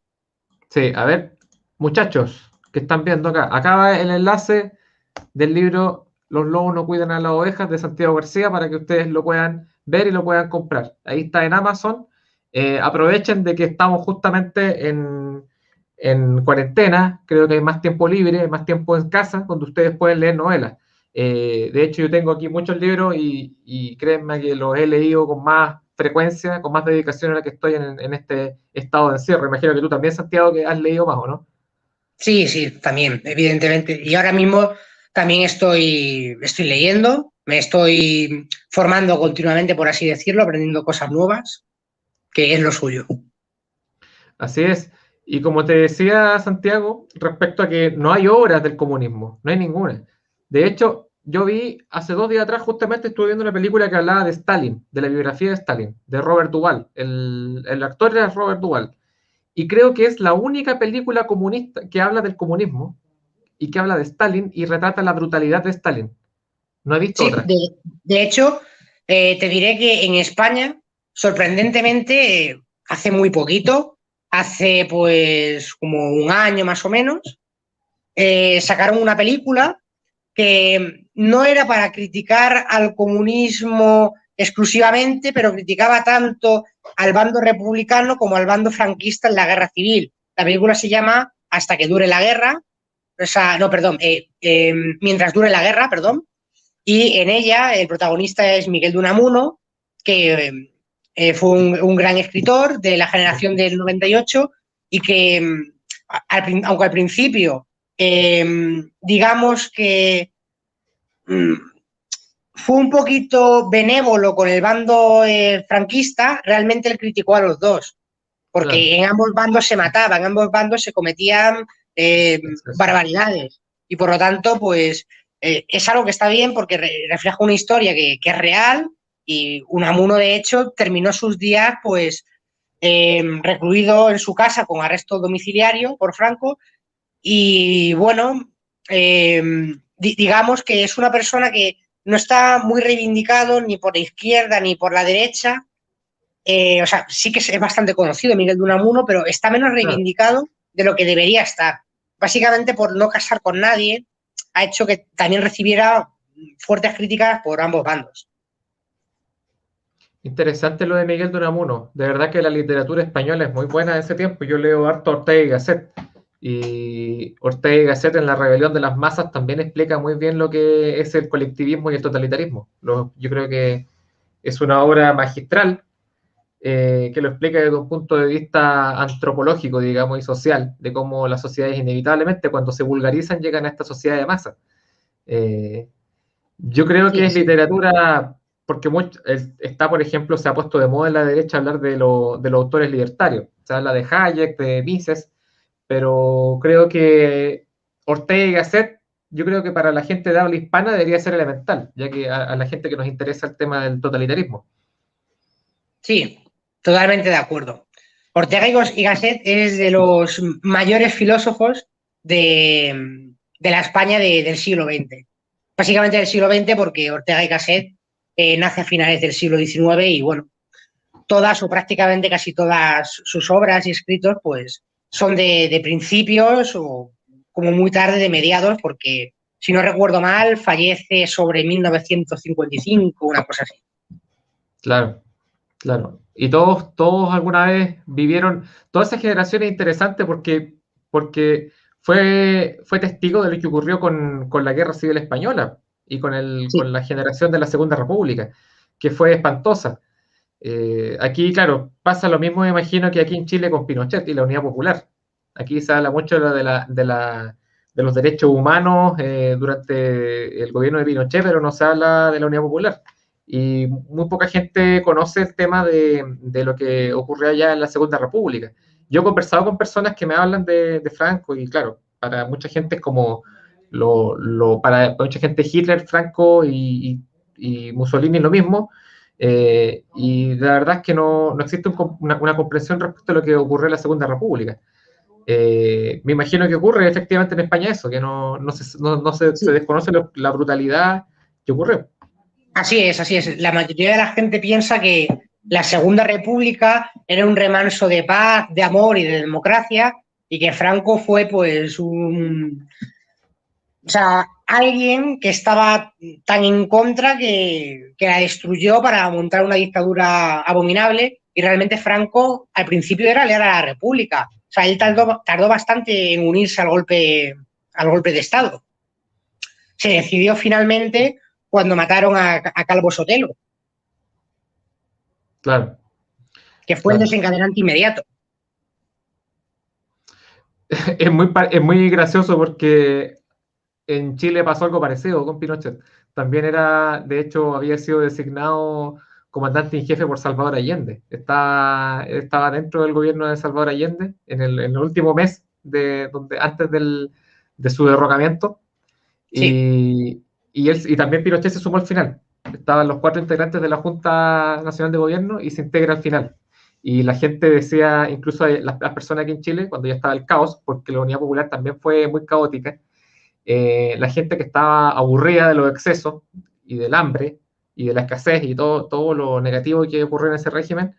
sí, a ver, muchachos que están viendo acá va el enlace del libro Los lobos no cuidan a las ovejas de Santiago García para que ustedes lo puedan ver y lo puedan comprar. Ahí está en Amazon. Aprovechen de que estamos justamente en cuarentena, creo que hay más tiempo libre, más tiempo en casa, donde ustedes pueden leer novelas. De hecho, yo tengo aquí muchos libros y créanme que los he leído con más frecuencia, con más dedicación a la que estoy en este estado de encierro. Imagino que tú también, Santiago, que has leído más, ¿o no? Sí, sí, también, evidentemente. Y ahora mismo también estoy leyendo, me estoy formando continuamente, por así decirlo, aprendiendo cosas nuevas, que es lo suyo. Así es. Y como te decía Santiago, respecto a que no hay obras del comunismo, no hay ninguna. De hecho, yo vi hace 2 días atrás, justamente estuve viendo una película que hablaba de Stalin, de la biografía de Stalin, de Robert Duvall. El actor era Robert Duvall. Y creo que es la única película comunista que habla del comunismo y que habla de Stalin y retrata la brutalidad de Stalin. No he visto Sí, otra. de hecho, te diré que en España, sorprendentemente, hace muy poquito, hace pues como un año más o menos, sacaron una película que no era para criticar al comunismo exclusivamente, pero criticaba tanto al bando republicano como al bando franquista en la guerra civil. La película se llama Hasta que dure la guerra, o sea, no, perdón, Mientras dure la guerra, perdón, y en ella el protagonista es Miguel de Unamuno, que fue un gran escritor de la generación del 98 y que, aunque al principio, digamos que fue un poquito benévolo con el bando franquista, realmente él criticó a los dos, porque Claro, en ambos bandos se mataban, en ambos bandos se cometían exceso. barbaridades. Y por lo tanto, pues es algo que está bien porque refleja una historia que es real y Unamuno, de hecho, terminó sus días pues recluido en su casa con arresto domiciliario por Franco y bueno, digamos que es una persona que no está muy reivindicado ni por la izquierda ni por la derecha. O sea, sí que es bastante conocido Miguel de Unamuno, pero está menos Claro. reivindicado de lo que debería estar. Básicamente por no casar con nadie, ha hecho que también recibiera fuertes críticas por ambos bandos. Interesante lo de Miguel de Unamuno. De verdad que la literatura española es muy buena de ese tiempo. Yo leo harto Ortega y Gasset. Y Ortega y Gasset en La rebelión de las masas también explica muy bien lo que es el colectivismo y el totalitarismo. Yo creo que es una obra magistral que lo explica desde un punto de vista antropológico, digamos, y social, de cómo las sociedades inevitablemente, cuando se vulgarizan, llegan a esta sociedad de masa. Eh, yo creo Sí, que es sí. literatura, porque está, por ejemplo, se ha puesto de moda en la derecha hablar de los autores libertarios. Se habla de Hayek, de Mises, pero creo que Ortega y Gasset, yo creo que para la gente de habla hispana debería ser elemental, ya que a la gente que nos interesa el tema del totalitarismo. Sí, totalmente de acuerdo. Ortega y Gasset es de los mayores filósofos de la España del siglo XX. Básicamente del siglo XX porque Ortega y Gasset nace a finales del siglo XIX y bueno, todas o prácticamente casi todas sus obras y escritos pues son de principios o como muy tarde de mediados porque si no recuerdo mal fallece sobre 1955, una cosa así. Claro. Claro, y todos alguna vez vivieron, toda esa generación es interesante porque fue testigo de lo que ocurrió con la Guerra Civil Española y Sí, con la generación de la Segunda República, que fue espantosa. Aquí, claro, pasa lo mismo, me imagino, que aquí en Chile con Pinochet y la Unidad Popular. Aquí se habla mucho de los derechos humanos durante el gobierno de Pinochet, pero no se habla de la Unidad Popular. Y muy poca gente conoce el tema de lo que ocurrió allá en la Segunda República. Yo he conversado con personas que me hablan de Franco y claro, para mucha gente es como, para mucha gente Hitler, Franco y Mussolini es lo mismo, y la verdad es que no existe una comprensión respecto a lo que ocurrió en la Segunda República. Me imagino que ocurre efectivamente en España eso, que se sí. desconoce la brutalidad que ocurrió. Así es, así es. La mayoría de la gente piensa que la Segunda República era un remanso de paz, de amor y de democracia y que Franco fue pues o sea, alguien que estaba tan en contra que la destruyó para montar una dictadura abominable y realmente Franco al principio era leal a la República. O sea, él tardó bastante en unirse al golpe de Estado. Se decidió finalmente cuando mataron a Calvo Sotelo, Claro, que fue el claro. desencadenante inmediato. Es muy gracioso porque en Chile pasó algo parecido con Pinochet. También era, de hecho, había sido designado comandante en jefe por Salvador Allende. Estaba dentro del gobierno de Salvador Allende en el último mes antes de su derrocamiento. Sí, Y también Pinochet se sumó al final. Estaban los cuatro integrantes de la Junta Nacional de Gobierno y se integra al final. Y la gente decía, incluso las personas aquí en Chile, cuando ya estaba el caos, porque la Unidad Popular también fue muy caótica, la gente que estaba aburrida de los excesos y del hambre y de la escasez y todo lo negativo que ocurrió en ese régimen,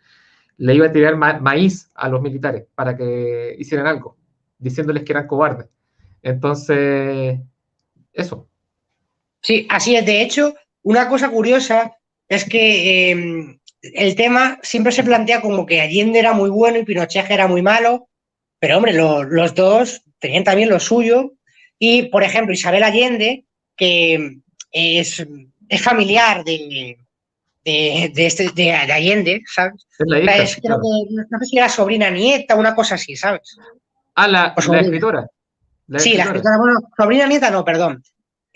le iba a tirar maíz a los militares para que hicieran algo, diciéndoles que eran cobardes. Entonces, eso. Sí, así es. De hecho, una cosa curiosa es que el tema siempre se plantea como que Allende era muy bueno y Pinochet era muy malo, pero hombre, los dos tenían también lo suyo. Y, por ejemplo, Isabel Allende, que es, es familiar de Allende, ¿sabes? Es la O sea, hija, creo claro. que, no sé si era sobrina nieta, una cosa así, ¿sabes? Ah, O la sobrina. escritora, la Sí, la escritora. escritora, bueno, sobrina nieta no, perdón.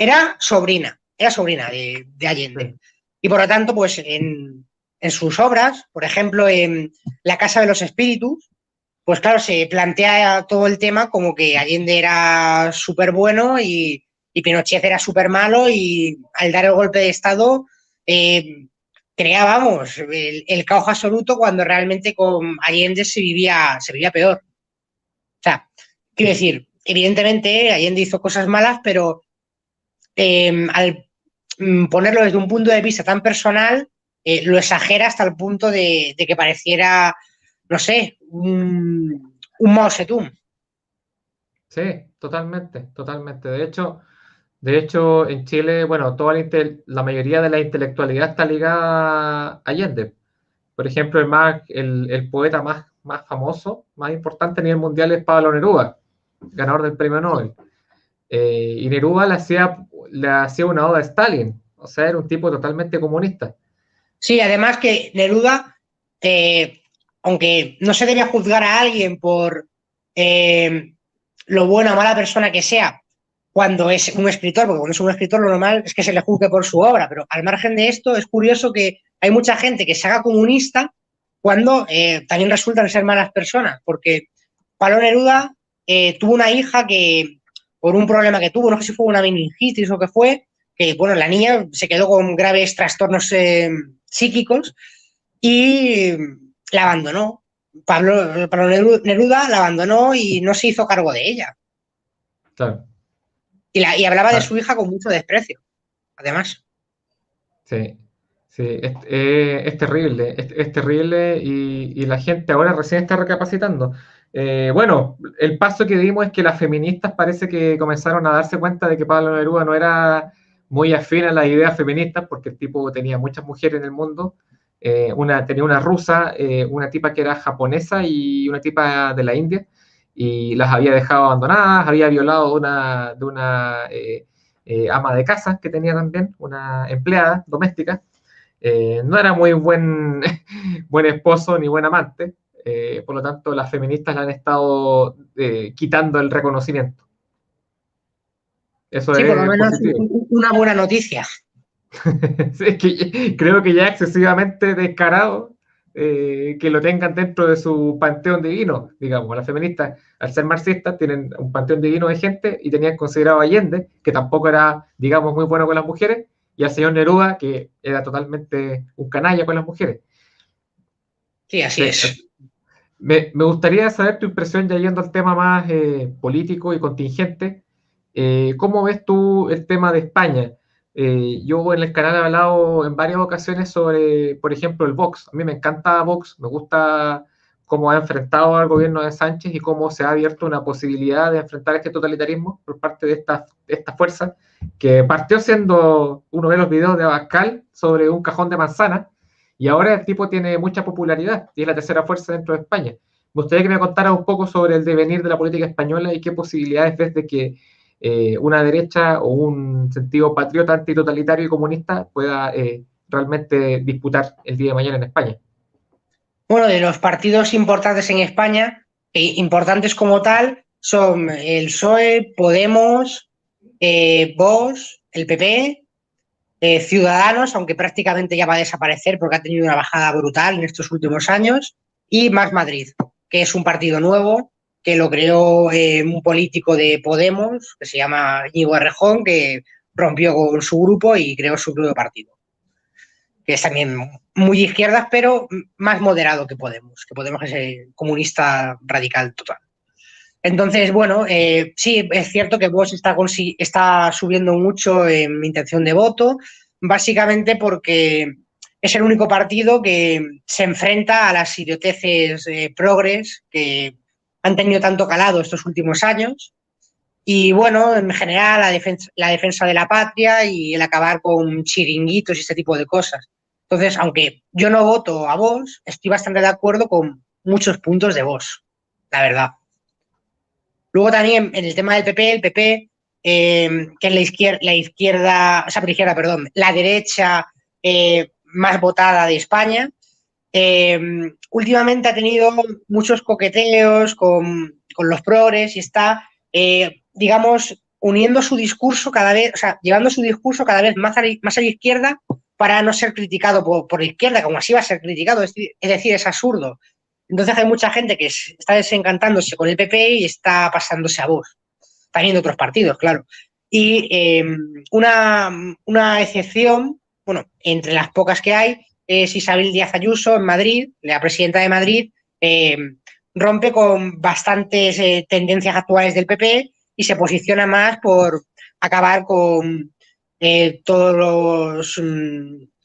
Era sobrina de Allende. Sí, Y por lo tanto, pues en sus obras, por ejemplo, en La Casa de los Espíritus, pues claro, se plantea todo el tema como que Allende era súper bueno y Pinochet era súper malo y al dar el golpe de Estado creábamos el caos absoluto cuando realmente con Allende se vivía peor. O sea, quiero decir, evidentemente Allende hizo cosas malas, pero al ponerlo desde un punto de vista tan personal, lo exagera hasta el punto de que pareciera, no sé, un Mao Zedong. sí, totalmente, totalmente. De hecho, en Chile, bueno, la mayoría de la intelectualidad está ligada a Allende. Por ejemplo, el poeta más famoso, más importante a nivel mundial es Pablo Neruda, ganador del premio Nobel. Y Neruda le hacía una oda a Stalin, o sea, era un tipo totalmente comunista. Sí, además que Neruda, eh, aunque no se debe juzgar a alguien por eh, lo buena o mala persona que sea cuando es un escritor, porque cuando es un escritor lo normal es que se le juzgue por su obra, pero al margen de esto es curioso que hay mucha gente que se haga comunista cuando también resultan ser malas personas, porque Pablo Neruda tuvo una hija que por un problema que tuvo, no sé si fue una meningitis o qué fue, que bueno, la niña se quedó con graves trastornos psíquicos y la abandonó. Pablo Neruda la abandonó y no se hizo cargo de ella. Claro. Y hablaba de Ah, su hija con mucho desprecio, además. sí, sí, es terrible, es terrible y la gente ahora recién está recapacitando. Bueno, el paso que dimos es que las feministas parece que comenzaron a darse cuenta de que Pablo Neruda no era muy afín a las ideas feministas, porque el tipo tenía muchas mujeres en el mundo. Tenía una rusa, una tipa que era japonesa y una tipa de la India, y las había dejado abandonadas, había violado de una ama de casa que tenía también, una empleada doméstica. No era muy buen, buen esposo ni buen amante, por lo tanto las feministas le han estado quitando el reconocimiento. Eso Sí, por lo es menos positivo. una buena noticia. Sí, es que creo que ya es excesivamente descarado que lo tengan dentro de su panteón divino, digamos. Las feministas, al ser marxistas, tienen un panteón divino de gente y tenían considerado a Allende, que tampoco era, digamos, muy bueno con las mujeres, y al señor Neruda, que era totalmente un canalla con las mujeres. Sí, así Sí, es. me gustaría saber tu impresión, ya yendo al tema más político y contingente. ¿Cómo ves tú el tema de España? Yo en el canal he hablado en varias ocasiones sobre, por ejemplo, el Vox. A mí me encanta Vox, me gusta cómo ha enfrentado al gobierno de Sánchez y cómo se ha abierto una posibilidad de enfrentar este totalitarismo por parte de esta fuerza, que partió siendo, uno de los videos de Abascal sobre un cajón de manzana, y ahora el tipo tiene mucha popularidad y es la tercera fuerza dentro de España. Me gustaría que me contara un poco sobre el devenir de la política española y qué posibilidades ves de que una derecha o un sentido patriota, antitotalitario y comunista pueda realmente disputar el día de mañana en España. Bueno, de los partidos importantes en España, importantes como tal, son el PSOE, Podemos, Vox, el PP, Ciudadanos, aunque prácticamente ya va a desaparecer porque ha tenido una bajada brutal en estos últimos años, y Más Madrid, que es un partido nuevo que lo creó un político de Podemos, que se llama Íñigo Errejón, que rompió con su grupo y creó su propio partido, que es también muy de izquierdas, pero más moderado que Podemos es el comunista radical total. Entonces, bueno, sí, es cierto que Vox está subiendo mucho en intención de voto, básicamente porque es el único partido que se enfrenta a las idioteces progres que han tenido tanto calado estos últimos años Y bueno, en general la defensa de la patria y el acabar con chiringuitos y este tipo de cosas. Entonces, aunque yo no voto a Vox, estoy bastante de acuerdo con muchos puntos de Vox, la verdad. Luego también en el tema del PP, el PP, que es la derecha más votada de España, últimamente ha tenido muchos coqueteos con los progres y está, digamos, uniendo su discurso cada vez, o sea, llevando su discurso cada vez más a la izquierda para no ser criticado por la izquierda, como así va a ser criticado, es decir, es absurdo. Entonces hay mucha gente que está desencantándose con el PP y está pasándose a Vox, también de otros partidos, claro. Y una excepción, bueno, entre las pocas que hay, es Isabel Díaz Ayuso en Madrid, la presidenta de Madrid, rompe con bastantes tendencias actuales del PP y se posiciona más por acabar con todos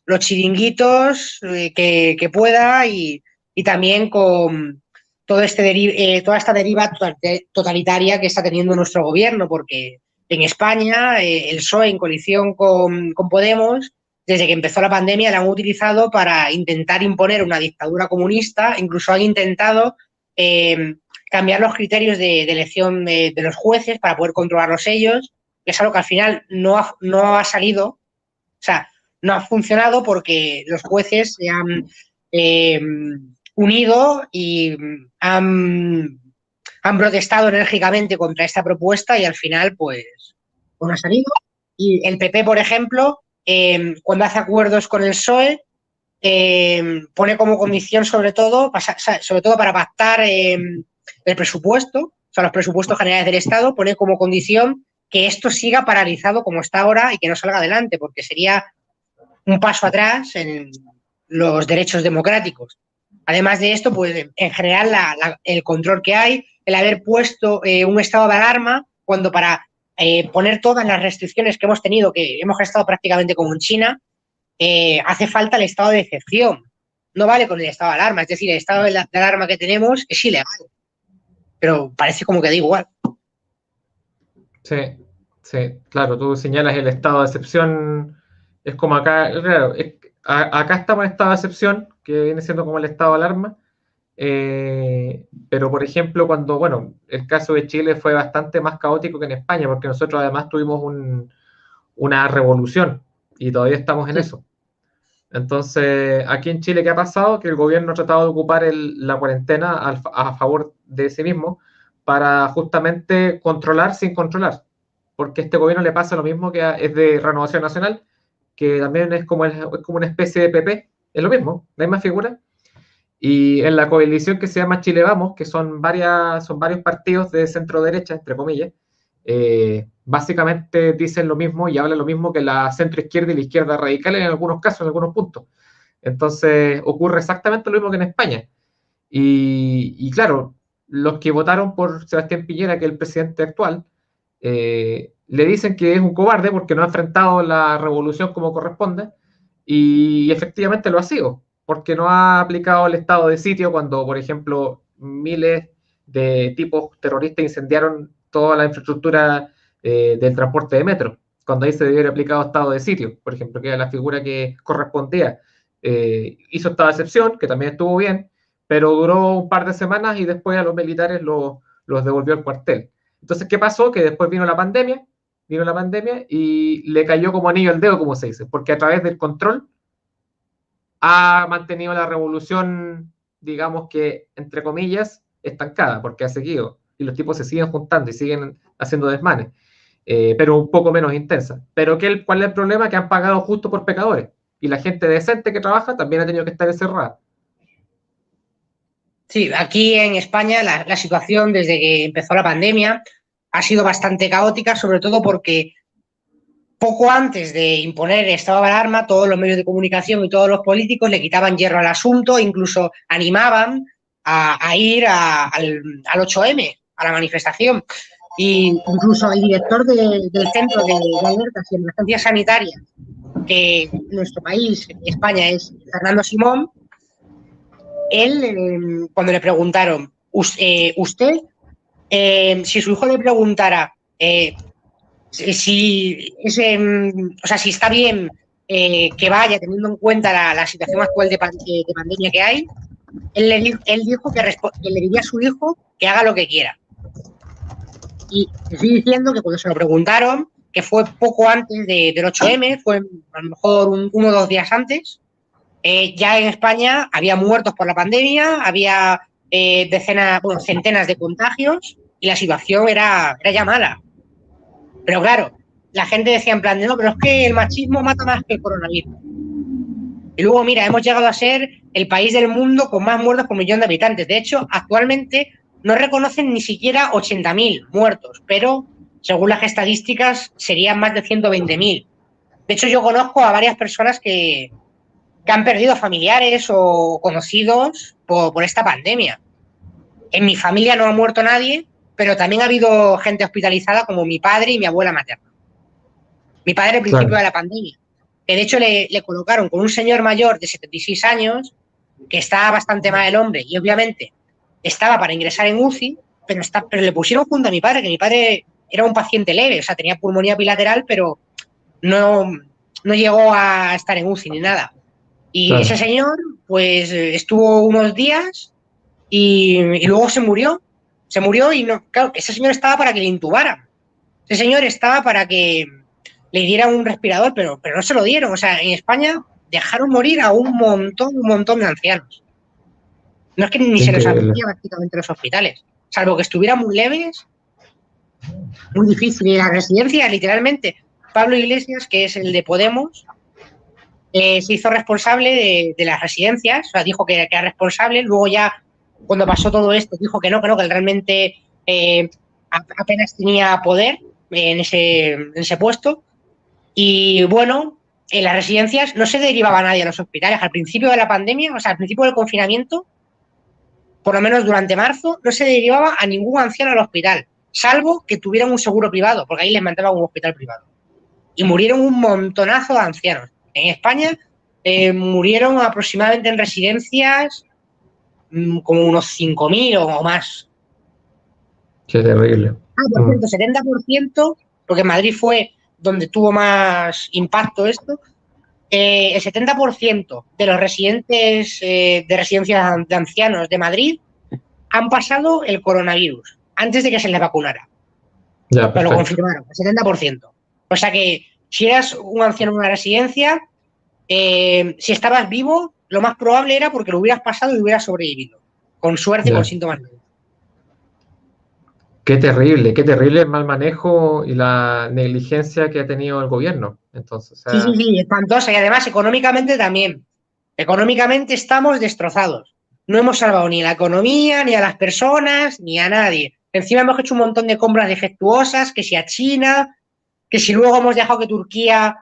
los chiringuitos que pueda y también con toda esta deriva totalitaria que está teniendo nuestro gobierno, porque en España el PSOE en coalición con Podemos, desde que empezó la pandemia, la han utilizado para intentar imponer una dictadura comunista, incluso han intentado cambiar los criterios de elección de los jueces para poder controlarlos ellos, que es algo que al final no ha salido, o sea, no ha funcionado porque los jueces se han unido y han protestado enérgicamente contra esta propuesta y al final, pues no ha salido. Y el PP, por ejemplo, cuando hace acuerdos con el PSOE, pone como condición sobre todo para pactar el presupuesto, o sea, los presupuestos generales del Estado, pone como condición que esto siga paralizado como está ahora y que no salga adelante, porque sería un paso atrás en los derechos democráticos. Además de esto, pues en general el control que hay, el haber puesto un estado de alarma, cuando para poner todas las restricciones que hemos tenido, que hemos estado prácticamente como en China, hace falta el estado de excepción. No vale con el estado de alarma, es decir, el estado de alarma que tenemos es ilegal, pero parece como que da igual. Sí, sí, claro, tú señalas el estado de excepción, es como acá, claro, acá estamos en estado de excepción, que viene siendo como el estado de alarma, pero por ejemplo, cuando, bueno, el caso de Chile fue bastante más caótico que en España, porque nosotros además tuvimos una revolución y todavía estamos en eso. Entonces, aquí en Chile, ¿qué ha pasado? Que el gobierno ha tratado de ocupar la cuarentena a favor de sí mismo para justamente controlar sin controlar. Porque a este gobierno le pasa lo mismo que es de Renovación Nacional, que también es como una especie de PP, es lo mismo, la misma figura. Y en la coalición que se llama Chile Vamos, que son varios partidos de centro derecha, entre comillas, básicamente dicen lo mismo y hablan lo mismo que la centro izquierda y la izquierda radical en algunos casos, en algunos puntos. Entonces ocurre exactamente lo mismo que en España. Y claro, los que votaron por Sebastián Piñera, que es el presidente actual, le dicen que es un cobarde porque no ha enfrentado la revolución como corresponde y efectivamente lo ha sido, porque no ha aplicado el estado de sitio cuando, por ejemplo, miles de tipos terroristas incendiaron toda la infraestructura del transporte de metro, cuando ahí se debió haber aplicado estado de sitio, por ejemplo, que era la figura que correspondía. Hizo estado de excepción, que también estuvo bien, pero duró un par de semanas y después a los militares los devolvió al cuartel. Entonces, ¿qué pasó? Que después vino la pandemia y le cayó como anillo al dedo, como se dice, porque a través del control ha mantenido la revolución, digamos que, entre comillas, estancada, porque ha seguido, y los tipos se siguen juntando y siguen haciendo desmanes, pero un poco menos intensa. Pero ¿cuál es el problema? Que han pagado justo por pecadores, y la gente decente que trabaja también ha tenido que estar encerrada. Sí, aquí en España la situación desde que empezó la pandemia ha sido bastante caótica, sobre todo porque poco antes de imponer el estado de alarma, todos los medios de comunicación y todos los políticos le quitaban hierro al asunto, incluso animaban a ir al 8M, a la manifestación. Y incluso el director del Centro de Alertas y Emergencias Sanitarias, que en nuestro país, en España, es Fernando Simón, él, cuando le preguntaron, usted, si su hijo le preguntara si está bien que vaya teniendo en cuenta la situación actual de pandemia que hay, él dijo que le diría a su hijo que haga lo que quiera. Y estoy diciendo que cuando se lo preguntaron, que fue poco antes del 8M, fue a lo mejor 1 o 2 días antes, ya en España había muertos por la pandemia, había centenas de contagios y la situación era ya mala. Pero claro, la gente decía en plan, no, pero es que el machismo mata más que el coronavirus. Y luego, mira, hemos llegado a ser el país del mundo con más muertos por millón de habitantes. De hecho, actualmente no reconocen ni siquiera 80.000 muertos, pero según las estadísticas serían más de 120.000. De hecho, yo conozco a varias personas que han perdido familiares o conocidos por esta pandemia. En mi familia no ha muerto nadie, pero también ha habido gente hospitalizada como mi padre y mi abuela materna. Mi padre al principio de la pandemia, que de hecho le colocaron con un señor mayor de 76 años, que estaba bastante mal el hombre, y obviamente estaba para ingresar en UCI, pero le pusieron junto a mi padre, que mi padre era un paciente leve, o sea, tenía pulmonía bilateral, pero no llegó a estar en UCI ni nada. Y ese señor, pues, estuvo unos días y luego se murió. Se murió y no, claro, ese señor estaba para que le intubaran. Ese señor estaba para que le dieran un respirador, pero no se lo dieron. O sea, en España dejaron morir a un montón de ancianos. No es que ni se los atendía prácticamente en los hospitales, salvo que estuvieran muy leves, muy difícil. Y la residencia, literalmente, Pablo Iglesias, que es el de Podemos, se hizo responsable de las residencias, o sea, dijo que era responsable, luego ya, cuando pasó todo esto, dijo que él realmente apenas tenía poder en ese puesto. Y bueno, en las residencias no se derivaba nadie a los hospitales. Al principio de la pandemia, o sea, al principio del confinamiento, por lo menos durante marzo, no se derivaba a ningún anciano al hospital, salvo que tuvieran un seguro privado, porque ahí les mandaban un hospital privado. Y murieron un montonazo de ancianos. En España murieron aproximadamente en residencias como unos 5.000 o más. Qué terrible. Por cierto, 70%, porque en Madrid fue donde tuvo más impacto esto, el 70% de los residentes de residencias de ancianos de Madrid han pasado el coronavirus antes de que se les vacunara. Ya, pero lo confirmaron, el 70%. O sea que si eras un anciano en una residencia, si estabas vivo, lo más probable era porque lo hubieras pasado y hubieras sobrevivido. Con suerte, con síntomas leves. Qué terrible el mal manejo y la negligencia que ha tenido el gobierno. Entonces, o sea... Sí, espantosa. Y además, económicamente también. Económicamente estamos destrozados. No hemos salvado ni la economía, ni a las personas, ni a nadie. Encima hemos hecho un montón de compras defectuosas, que si a China, que si luego hemos dejado que Turquía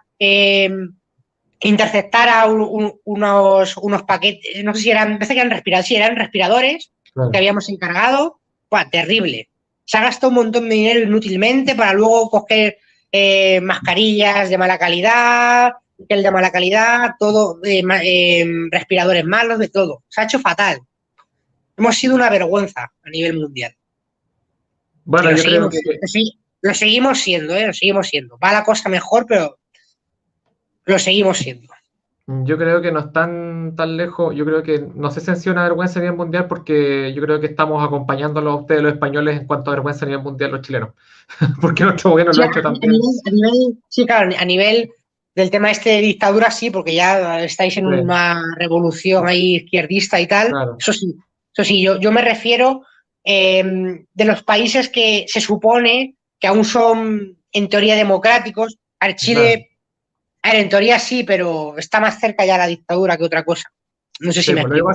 interceptara unos paquetes, no sé si eran, parece que eran respiradores, sí, eran respiradores que habíamos encargado. ¡Buah, terrible! Se ha gastado un montón de dinero inútilmente para luego coger mascarillas de mala calidad, gel de mala calidad, todo, respiradores malos, de todo. Se ha hecho fatal. Hemos sido una vergüenza a nivel mundial. Bueno, yo creo que... Lo seguimos siendo, lo seguimos siendo. Va la cosa mejor, pero lo seguimos siendo. Yo creo que no están tan lejos. Yo creo que no sé si ha sido una vergüenza a nivel mundial porque yo creo que estamos acompañándolos a ustedes, los españoles, en cuanto a vergüenza a nivel mundial, los chilenos. Porque nuestro gobierno lo ha hecho también. Sí, claro, a nivel del tema este de dictadura, sí, porque ya estáis en una revolución ahí izquierdista y tal. Claro. Eso sí, yo me refiero de los países que se supone que aún son en teoría democráticos. Al Chile, en teoría sí, pero está más cerca ya la dictadura que otra cosa. No sé si me explico.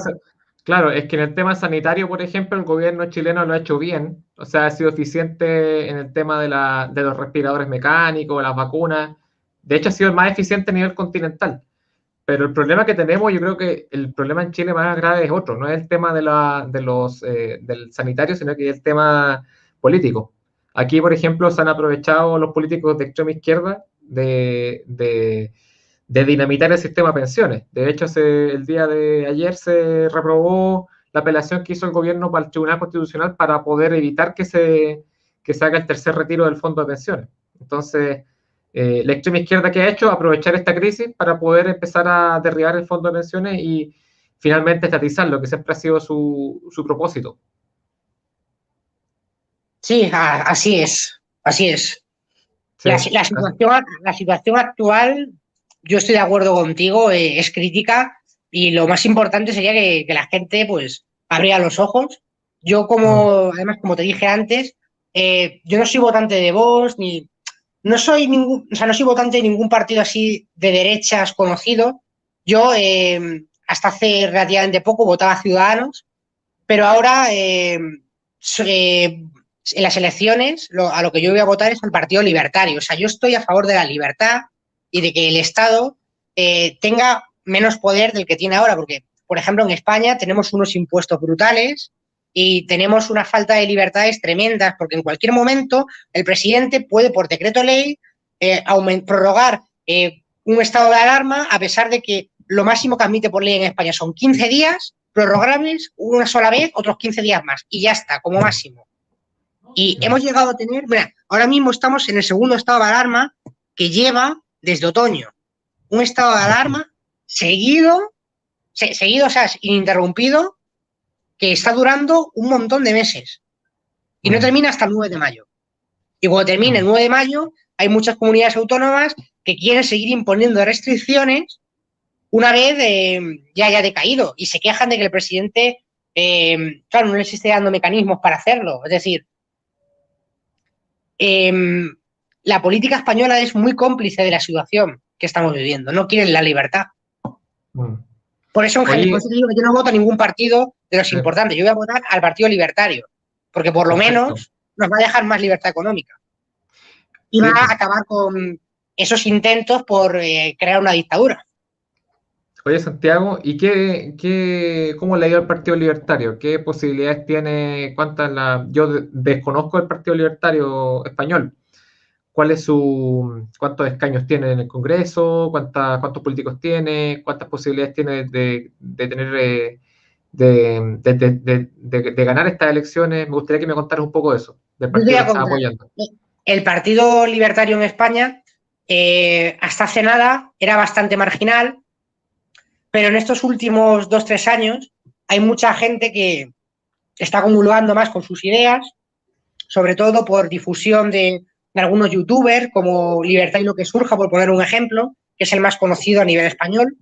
Claro, es que en el tema sanitario, por ejemplo, el gobierno chileno lo ha hecho bien, o sea, ha sido eficiente en el tema de los respiradores mecánicos, las vacunas. De hecho, ha sido el más eficiente a nivel continental. Pero el problema que tenemos, yo creo que el problema en Chile más grave es otro, no es el tema del sanitario, sino que es el tema político. Aquí, por ejemplo, se han aprovechado los políticos de extrema izquierda de dinamitar el sistema de pensiones. De hecho, el día de ayer se reprobó la apelación que hizo el gobierno para el Tribunal Constitucional para poder evitar que que se haga el tercer retiro del fondo de pensiones. Entonces, la extrema izquierda que ha hecho, aprovechar esta crisis para poder empezar a derribar el fondo de pensiones y finalmente estatizarlo, que siempre ha sido su propósito. Sí, así es, así es. Sí, La situación actual, yo estoy de acuerdo contigo, es crítica y lo más importante sería que la gente pues abriera los ojos. Yo además, como te dije antes, yo no soy votante de Vox, ni no soy no soy votante de ningún partido así de derechas conocido. Yo hasta hace relativamente poco votaba Ciudadanos, pero ahora en las elecciones a lo que yo voy a votar es al Partido Libertario. O sea, yo estoy a favor de la libertad y de que el Estado tenga menos poder del que tiene ahora, porque, por ejemplo, en España tenemos unos impuestos brutales y tenemos una falta de libertades tremendas, porque en cualquier momento el presidente puede, por decreto ley, prorrogar un estado de alarma, a pesar de que lo máximo que admite por ley en España son 15 días, prorrogables una sola vez, otros 15 días más, y ya está, como máximo. Y hemos llegado a tener, mira, ahora mismo estamos en el segundo estado de alarma que lleva desde otoño. Un estado de alarma seguido, o sea, ininterrumpido, que está durando un montón de meses. Y no termina hasta el 9 de mayo. Y cuando termine el 9 de mayo, hay muchas comunidades autónomas que quieren seguir imponiendo restricciones una vez ya haya decaído y se quejan de que el presidente, claro, no les esté dando mecanismos para hacerlo. Es decir, la política española es muy cómplice de la situación que estamos viviendo. No quieren la libertad. Por eso te digo que yo no voto a ningún partido de los importantes. Yo voy a votar al Partido Libertario, porque por lo menos nos va a dejar más libertad económica. Y va a acabar con esos intentos por crear una dictadura. Oye, Santiago, ¿y cómo le ha ido al Partido Libertario? ¿Qué posibilidades tiene? Yo desconozco el Partido Libertario español. ¿Cuántos escaños tiene en el Congreso? ¿Cuántos políticos tiene? ¿Cuántas posibilidades tiene de tener, de ganar estas elecciones? Me gustaría que me contaras un poco de eso, del partido que estás apoyando. El Partido Libertario en España, hasta hace nada, era bastante marginal, pero en estos últimos 2-3 años hay mucha gente que está acumulando más con sus ideas, sobre todo por difusión de algunos youtubers como Libertad y lo que surja, por poner un ejemplo, que es el más conocido a nivel español.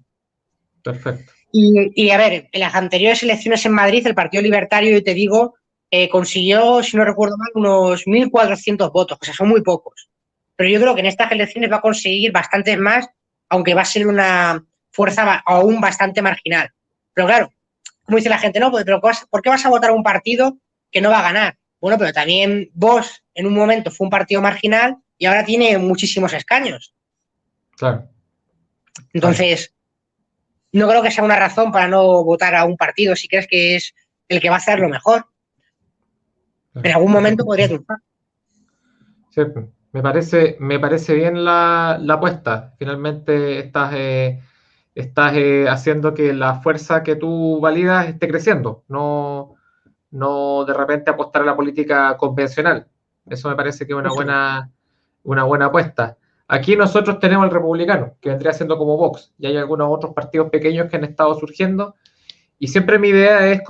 Perfecto. Y a ver, en las anteriores elecciones en Madrid, el Partido Libertario, yo te digo, consiguió, si no recuerdo mal, unos 1.400 votos, o sea, son muy pocos. Pero yo creo que en estas elecciones va a conseguir bastantes más, aunque va a ser una fuerza aún bastante marginal. Pero claro, como dice la gente, no, pero ¿por qué vas a votar a un partido que no va a ganar? Bueno, pero también Vox en un momento fue un partido marginal y ahora tiene muchísimos escaños. Claro. Entonces, no creo que sea una razón para no votar a un partido si crees que es el que va a hacer lo mejor. En algún momento podría triunfar. Sí, me parece bien la apuesta. Finalmente estás haciendo que la fuerza que tú validas esté creciendo, no de repente apostar a la política convencional. Eso me parece que es una buena apuesta. Aquí nosotros tenemos el republicano, que vendría siendo como Vox, y hay algunos otros partidos pequeños que han estado surgiendo, y siempre mi idea es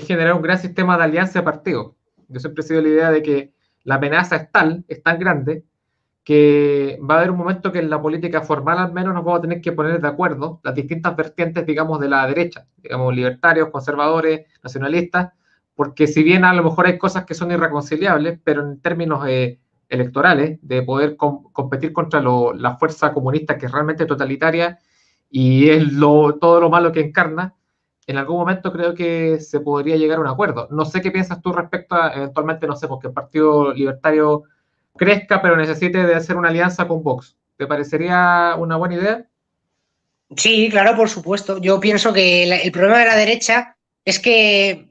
generar un gran sistema de alianza de partidos. Yo siempre he sido la idea de que la amenaza es tan grande, que va a haber un momento que en la política formal al menos nos vamos a tener que poner de acuerdo las distintas vertientes, digamos, de la derecha, digamos, libertarios, conservadores, nacionalistas, porque si bien a lo mejor hay cosas que son irreconciliables, pero en términos electorales, de poder competir contra la fuerza comunista que es realmente totalitaria y es todo lo malo que encarna, en algún momento creo que se podría llegar a un acuerdo. No sé qué piensas tú respecto a, eventualmente, no sé, porque el Partido Libertario crezca, pero necesite de hacer una alianza con Vox. ¿Te parecería una buena idea? Sí, claro, por supuesto. Yo pienso que el problema de la derecha es que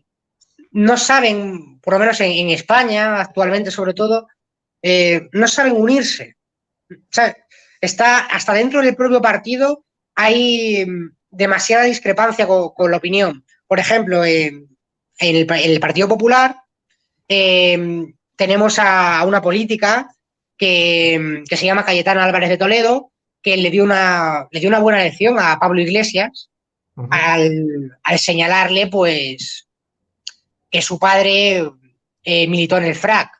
no saben, por lo menos en España, actualmente sobre todo, no saben unirse. O sea, hasta dentro del propio partido hay demasiada discrepancia con la opinión. Por ejemplo, en el Partido Popular tenemos a una política que se llama Cayetana Álvarez de Toledo, que le dio una buena lección a Pablo Iglesias al señalarle, pues, que su padre militó en el FRAC.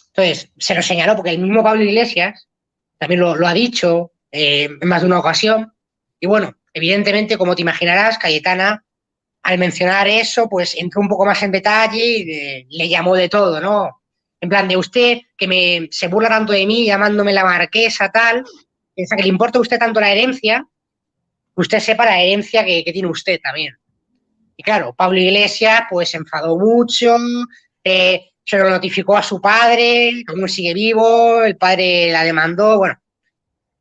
Entonces, se lo señaló porque el mismo Pablo Iglesias también lo ha dicho en más de una ocasión. Y bueno, evidentemente, como te imaginarás, Cayetana, al mencionar eso, pues entró un poco más en detalle y le llamó de todo, ¿no? En plan, de usted, que se burla tanto de mí, llamándome la marquesa, tal, piensa que le importa a usted tanto la herencia, usted sepa la herencia que tiene usted también. Y claro, Pablo Iglesias pues se enfadó mucho, se lo notificó a su padre, aún sigue vivo, el padre la demandó, bueno,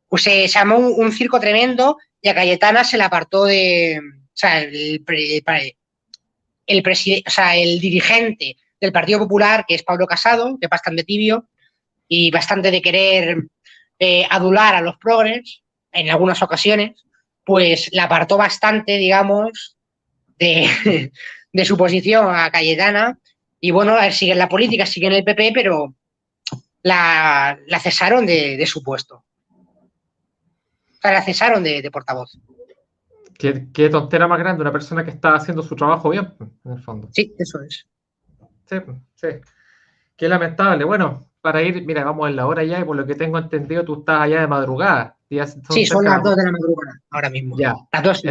pues se llamó un circo tremendo y a Cayetana se la apartó de, o sea, o sea, el dirigente del Partido Popular, que es Pablo Casado, que es bastante tibio y bastante de querer adular a los progres en algunas ocasiones, pues la apartó bastante, digamos, de su posición a Cayetana. Y bueno, a ver, sigue en la política, sigue en el PP, pero la cesaron de su puesto. O sea, la cesaron de portavoz. Qué tontera más grande, una persona que está haciendo su trabajo bien, en el fondo. Sí, eso es. Sí, sí. Qué lamentable. Bueno, para ir, mira, vamos en la hora ya y por lo que tengo entendido tú estás allá de madrugada. Ya son Sí, son cerca de las 2 de la madrugada ahora mismo. Ya. Las 2.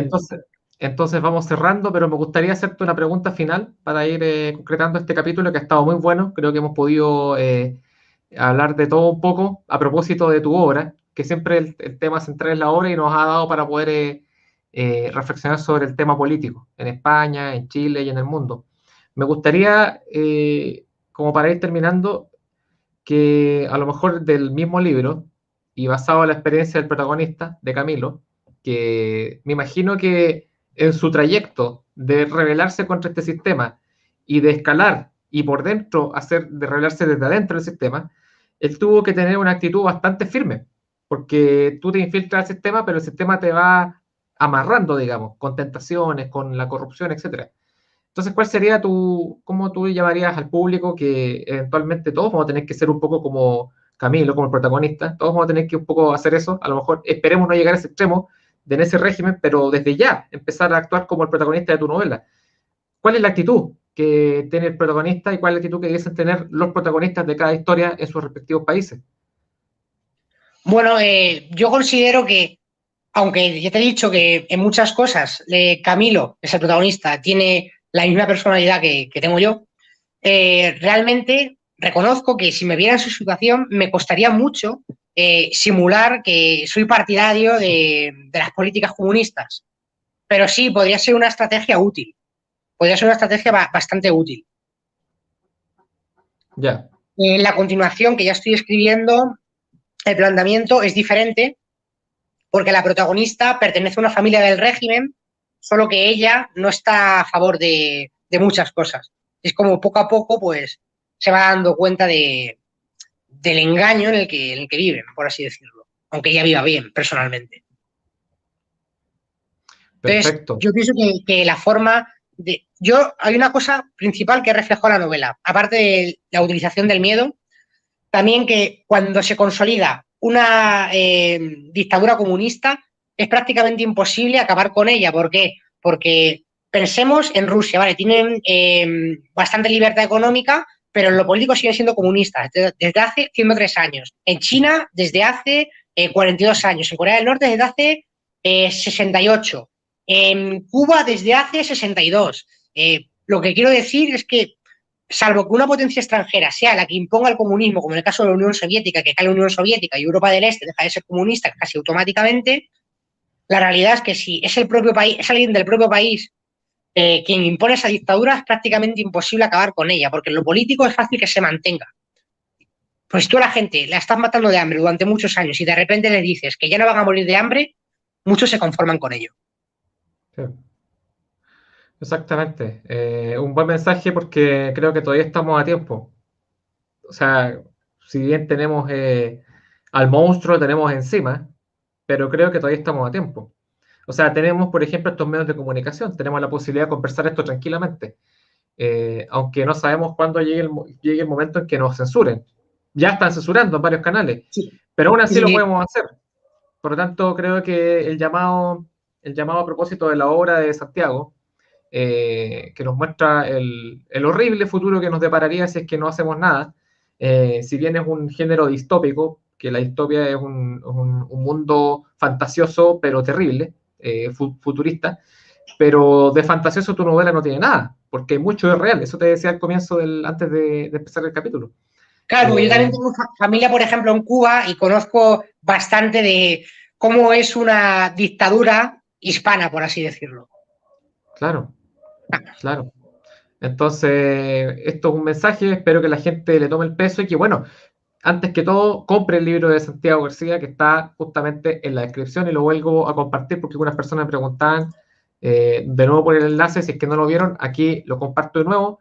Entonces vamos cerrando, pero me gustaría hacerte una pregunta final para ir concretando este capítulo que ha estado muy bueno. Creo que hemos podido hablar de todo un poco a propósito de tu obra, que siempre el tema central es la obra y nos ha dado para poder reflexionar sobre el tema político en España, en Chile y en el mundo. Me gustaría, como para ir terminando, que a lo mejor del mismo libro y basado en la experiencia del protagonista, de Camilo, que me imagino que en su trayecto de rebelarse contra este sistema y de escalar y por dentro de rebelarse desde adentro del sistema, él tuvo que tener una actitud bastante firme, porque tú te infiltras al sistema, pero el sistema te va amarrando, digamos, con tentaciones, con la corrupción, etcétera. Entonces, ¿cuál sería cómo tú llamarías al público que eventualmente todos vamos a tener que ser un poco como Camilo, como el protagonista, todos vamos a tener que un poco hacer eso, a lo mejor esperemos no llegar a ese extremo de en ese régimen, pero desde ya empezar a actuar como el protagonista de tu novela? ¿Cuál es la actitud que tiene el protagonista y cuál es la actitud que debiesen tener los protagonistas de cada historia en sus respectivos países? Bueno, yo considero que, aunque ya te he dicho que en muchas cosas Camilo, que es el protagonista, tiene la misma personalidad que tengo yo, realmente reconozco que si me viera en su situación me costaría mucho simular que soy partidario de las políticas comunistas. Pero sí, podría ser una estrategia útil. Podría ser una estrategia bastante útil. Ya. En la continuación que ya estoy escribiendo, el planteamiento es diferente porque la protagonista pertenece a una familia del régimen, solo que ella no está a favor de muchas cosas. Es como poco a poco, pues, se va dando cuenta del engaño en el que viven, por así decirlo, aunque ella viva bien, personalmente. Entonces, Perfecto. yo pienso que la forma de... Hay una cosa principal que reflejó la novela, aparte de la utilización del miedo, también que cuando se consolida una dictadura comunista es prácticamente imposible acabar con ella. ¿Por qué? Porque pensemos en Rusia, ¿vale? Tienen bastante libertad económica, pero en lo político siguen siendo comunistas desde hace 103 años. En China desde hace 42 años. En Corea del Norte desde hace 68. En Cuba desde hace 62. Lo que quiero decir es que salvo que una potencia extranjera sea la que imponga el comunismo, como en el caso de la Unión Soviética, que cae la Unión Soviética y Europa del Este deja de ser comunista casi automáticamente, la realidad es que si es el propio país, es alguien del propio país quien impone esa dictadura, es prácticamente imposible acabar con ella, porque en lo político es fácil que se mantenga. Pues si tú a la gente la estás matando de hambre durante muchos años y de repente le dices que ya no van a morir de hambre, muchos se conforman con ello. Sí. Exactamente. Un buen mensaje porque creo que todavía estamos a tiempo. O sea, si bien tenemos al monstruo, lo tenemos encima, pero creo que todavía estamos a tiempo. O sea, tenemos, por ejemplo, estos medios de comunicación, tenemos la posibilidad de conversar esto tranquilamente. aunque no sabemos cuándo llegue el momento en que nos censuren. Ya están censurando en varios canales, Sí, pero aún así sí, lo sí. podemos hacer. Por lo tanto, creo que el llamado a propósito de la obra de Santiago, que nos muestra el horrible futuro que nos depararía si es que no hacemos nada. Si bien es un género distópico, que la distopia es un mundo fantasioso pero terrible, futurista, pero de fantasioso tu novela no tiene nada, porque mucho es real. Eso te decía al comienzo, antes de empezar el capítulo. Claro, porque yo Eh, también tengo familia, por ejemplo, en Cuba y conozco bastante de cómo es una dictadura hispana, por así decirlo. claro, claro. Entonces, esto es un mensaje, espero que la gente le tome el peso y que, bueno, antes que todo, compre el libro de Santiago García, que está justamente en la descripción, y lo vuelvo a compartir porque algunas personas me preguntaban de nuevo por el enlace, si es que no lo vieron, aquí lo comparto de nuevo.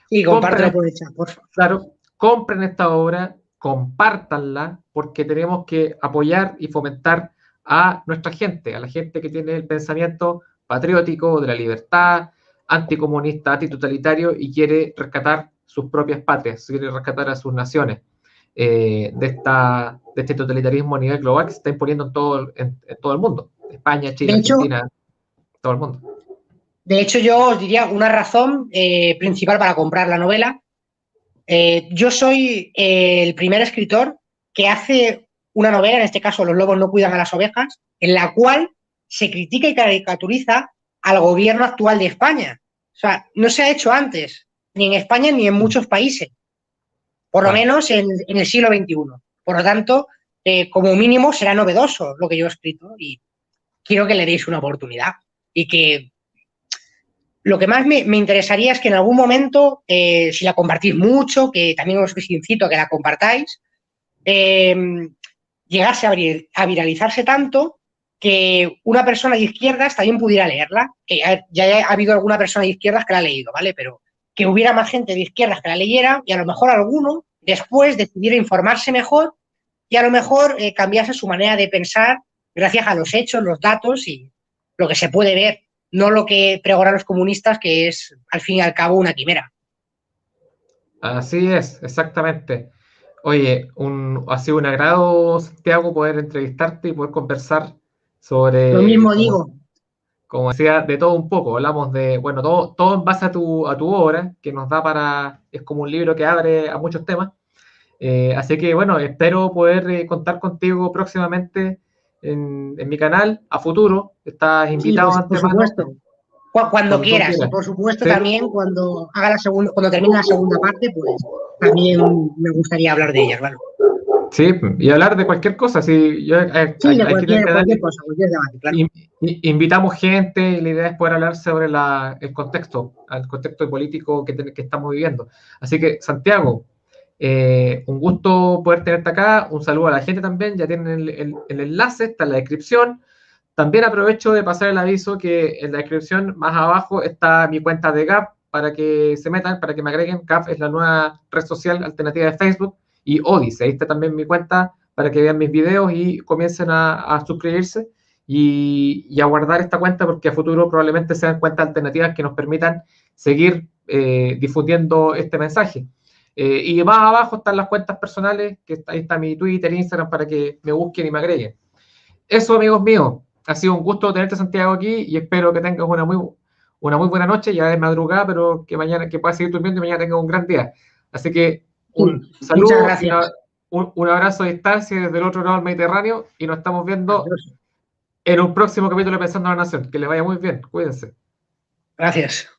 Sí, compártelo Compren, por el chat, por favor. claro, compren esta obra, compártanla, porque tenemos que apoyar y fomentar a nuestra gente, a la gente que tiene el pensamiento patriótico, de la libertad, anticomunista, antitotalitario, y quiere rescatar sus propias patrias, quiere rescatar a sus naciones de este totalitarismo a nivel global que se está imponiendo en todo el mundo. España, Chile, De hecho, Argentina, todo el mundo. de hecho, yo os diría una razón principal para comprar la novela. Yo soy el primer escritor que hace una novela, en este caso Los lobos no cuidan a las ovejas, en la cual se critica y caricaturiza al gobierno actual de España. O sea, no se ha hecho antes, ni en España ni en muchos países, por lo Claro. menos en el siglo XXI. Por lo tanto, como mínimo será novedoso lo que yo he escrito y quiero que le deis una oportunidad. Y que lo que más me interesaría es que en algún momento, si la compartís mucho, que también os incito a que la compartáis, eh, llegase a viralizarse tanto que una persona de izquierdas también pudiera leerla, que ya ha habido alguna persona de izquierdas que la ha leído, ¿vale? Pero que hubiera más gente de izquierdas que la leyera y a lo mejor alguno después decidiera informarse mejor y a lo mejor cambiase su manera de pensar gracias a los hechos, los datos y lo que se puede ver, no lo que pregonan los comunistas, que es al fin y al cabo una quimera. Así es, exactamente. Oye, ha sido un agrado, Santiago, poder entrevistarte y poder conversar Lo sobre, mismo digo, como decía, de todo un poco. Hablamos de, bueno, todo en base a tu obra, que nos da es como un libro que abre a muchos temas. Así que, bueno, espero poder contar contigo próximamente en mi canal, a futuro. Estás sí, invitado pues de por antemano, supuesto. Cuando cuando tú quieras. Y quieras. por supuesto ¿Sí? también cuando haga la segunda, cuando termine la segunda parte, pues también me gustaría hablar de ella, claro. Sí, y hablar de cualquier cosa. Sí, yo, Sí, de aquí en el canal cualquier cosa, cualquier debate, claro. invitamos gente y la idea es poder hablar sobre el contexto político que estamos viviendo. Así que, Santiago, un gusto poder tenerte acá. Un saludo a la gente también. Ya tienen el enlace, está en la descripción. También aprovecho de pasar el aviso que en la descripción más abajo está mi cuenta de Gap para que se metan, para que me agreguen. Gap es la nueva red social alternativa de Facebook, y Odyssey. Ahí está también mi cuenta para que vean mis videos y comiencen a suscribirse y a guardar esta cuenta, porque a futuro probablemente sean cuentas alternativas que nos permitan seguir difundiendo este mensaje. Y más abajo están las cuentas personales, que ahí está mi Twitter, Instagram, para que me busquen y me agreguen. Eso, amigos míos, ha sido un gusto tenerte, Santiago, aquí, y espero que tengas una muy buena noche, ya de madrugada, pero que puedas seguir durmiendo y mañana tengas un gran día. Así que Sí, un muchas saludo y gracias. un abrazo a distancia desde el otro lado del Mediterráneo, y nos estamos viendo Adiós. en un próximo capítulo de Pensando en la Nación. Que les vaya muy bien, cuídense. Gracias.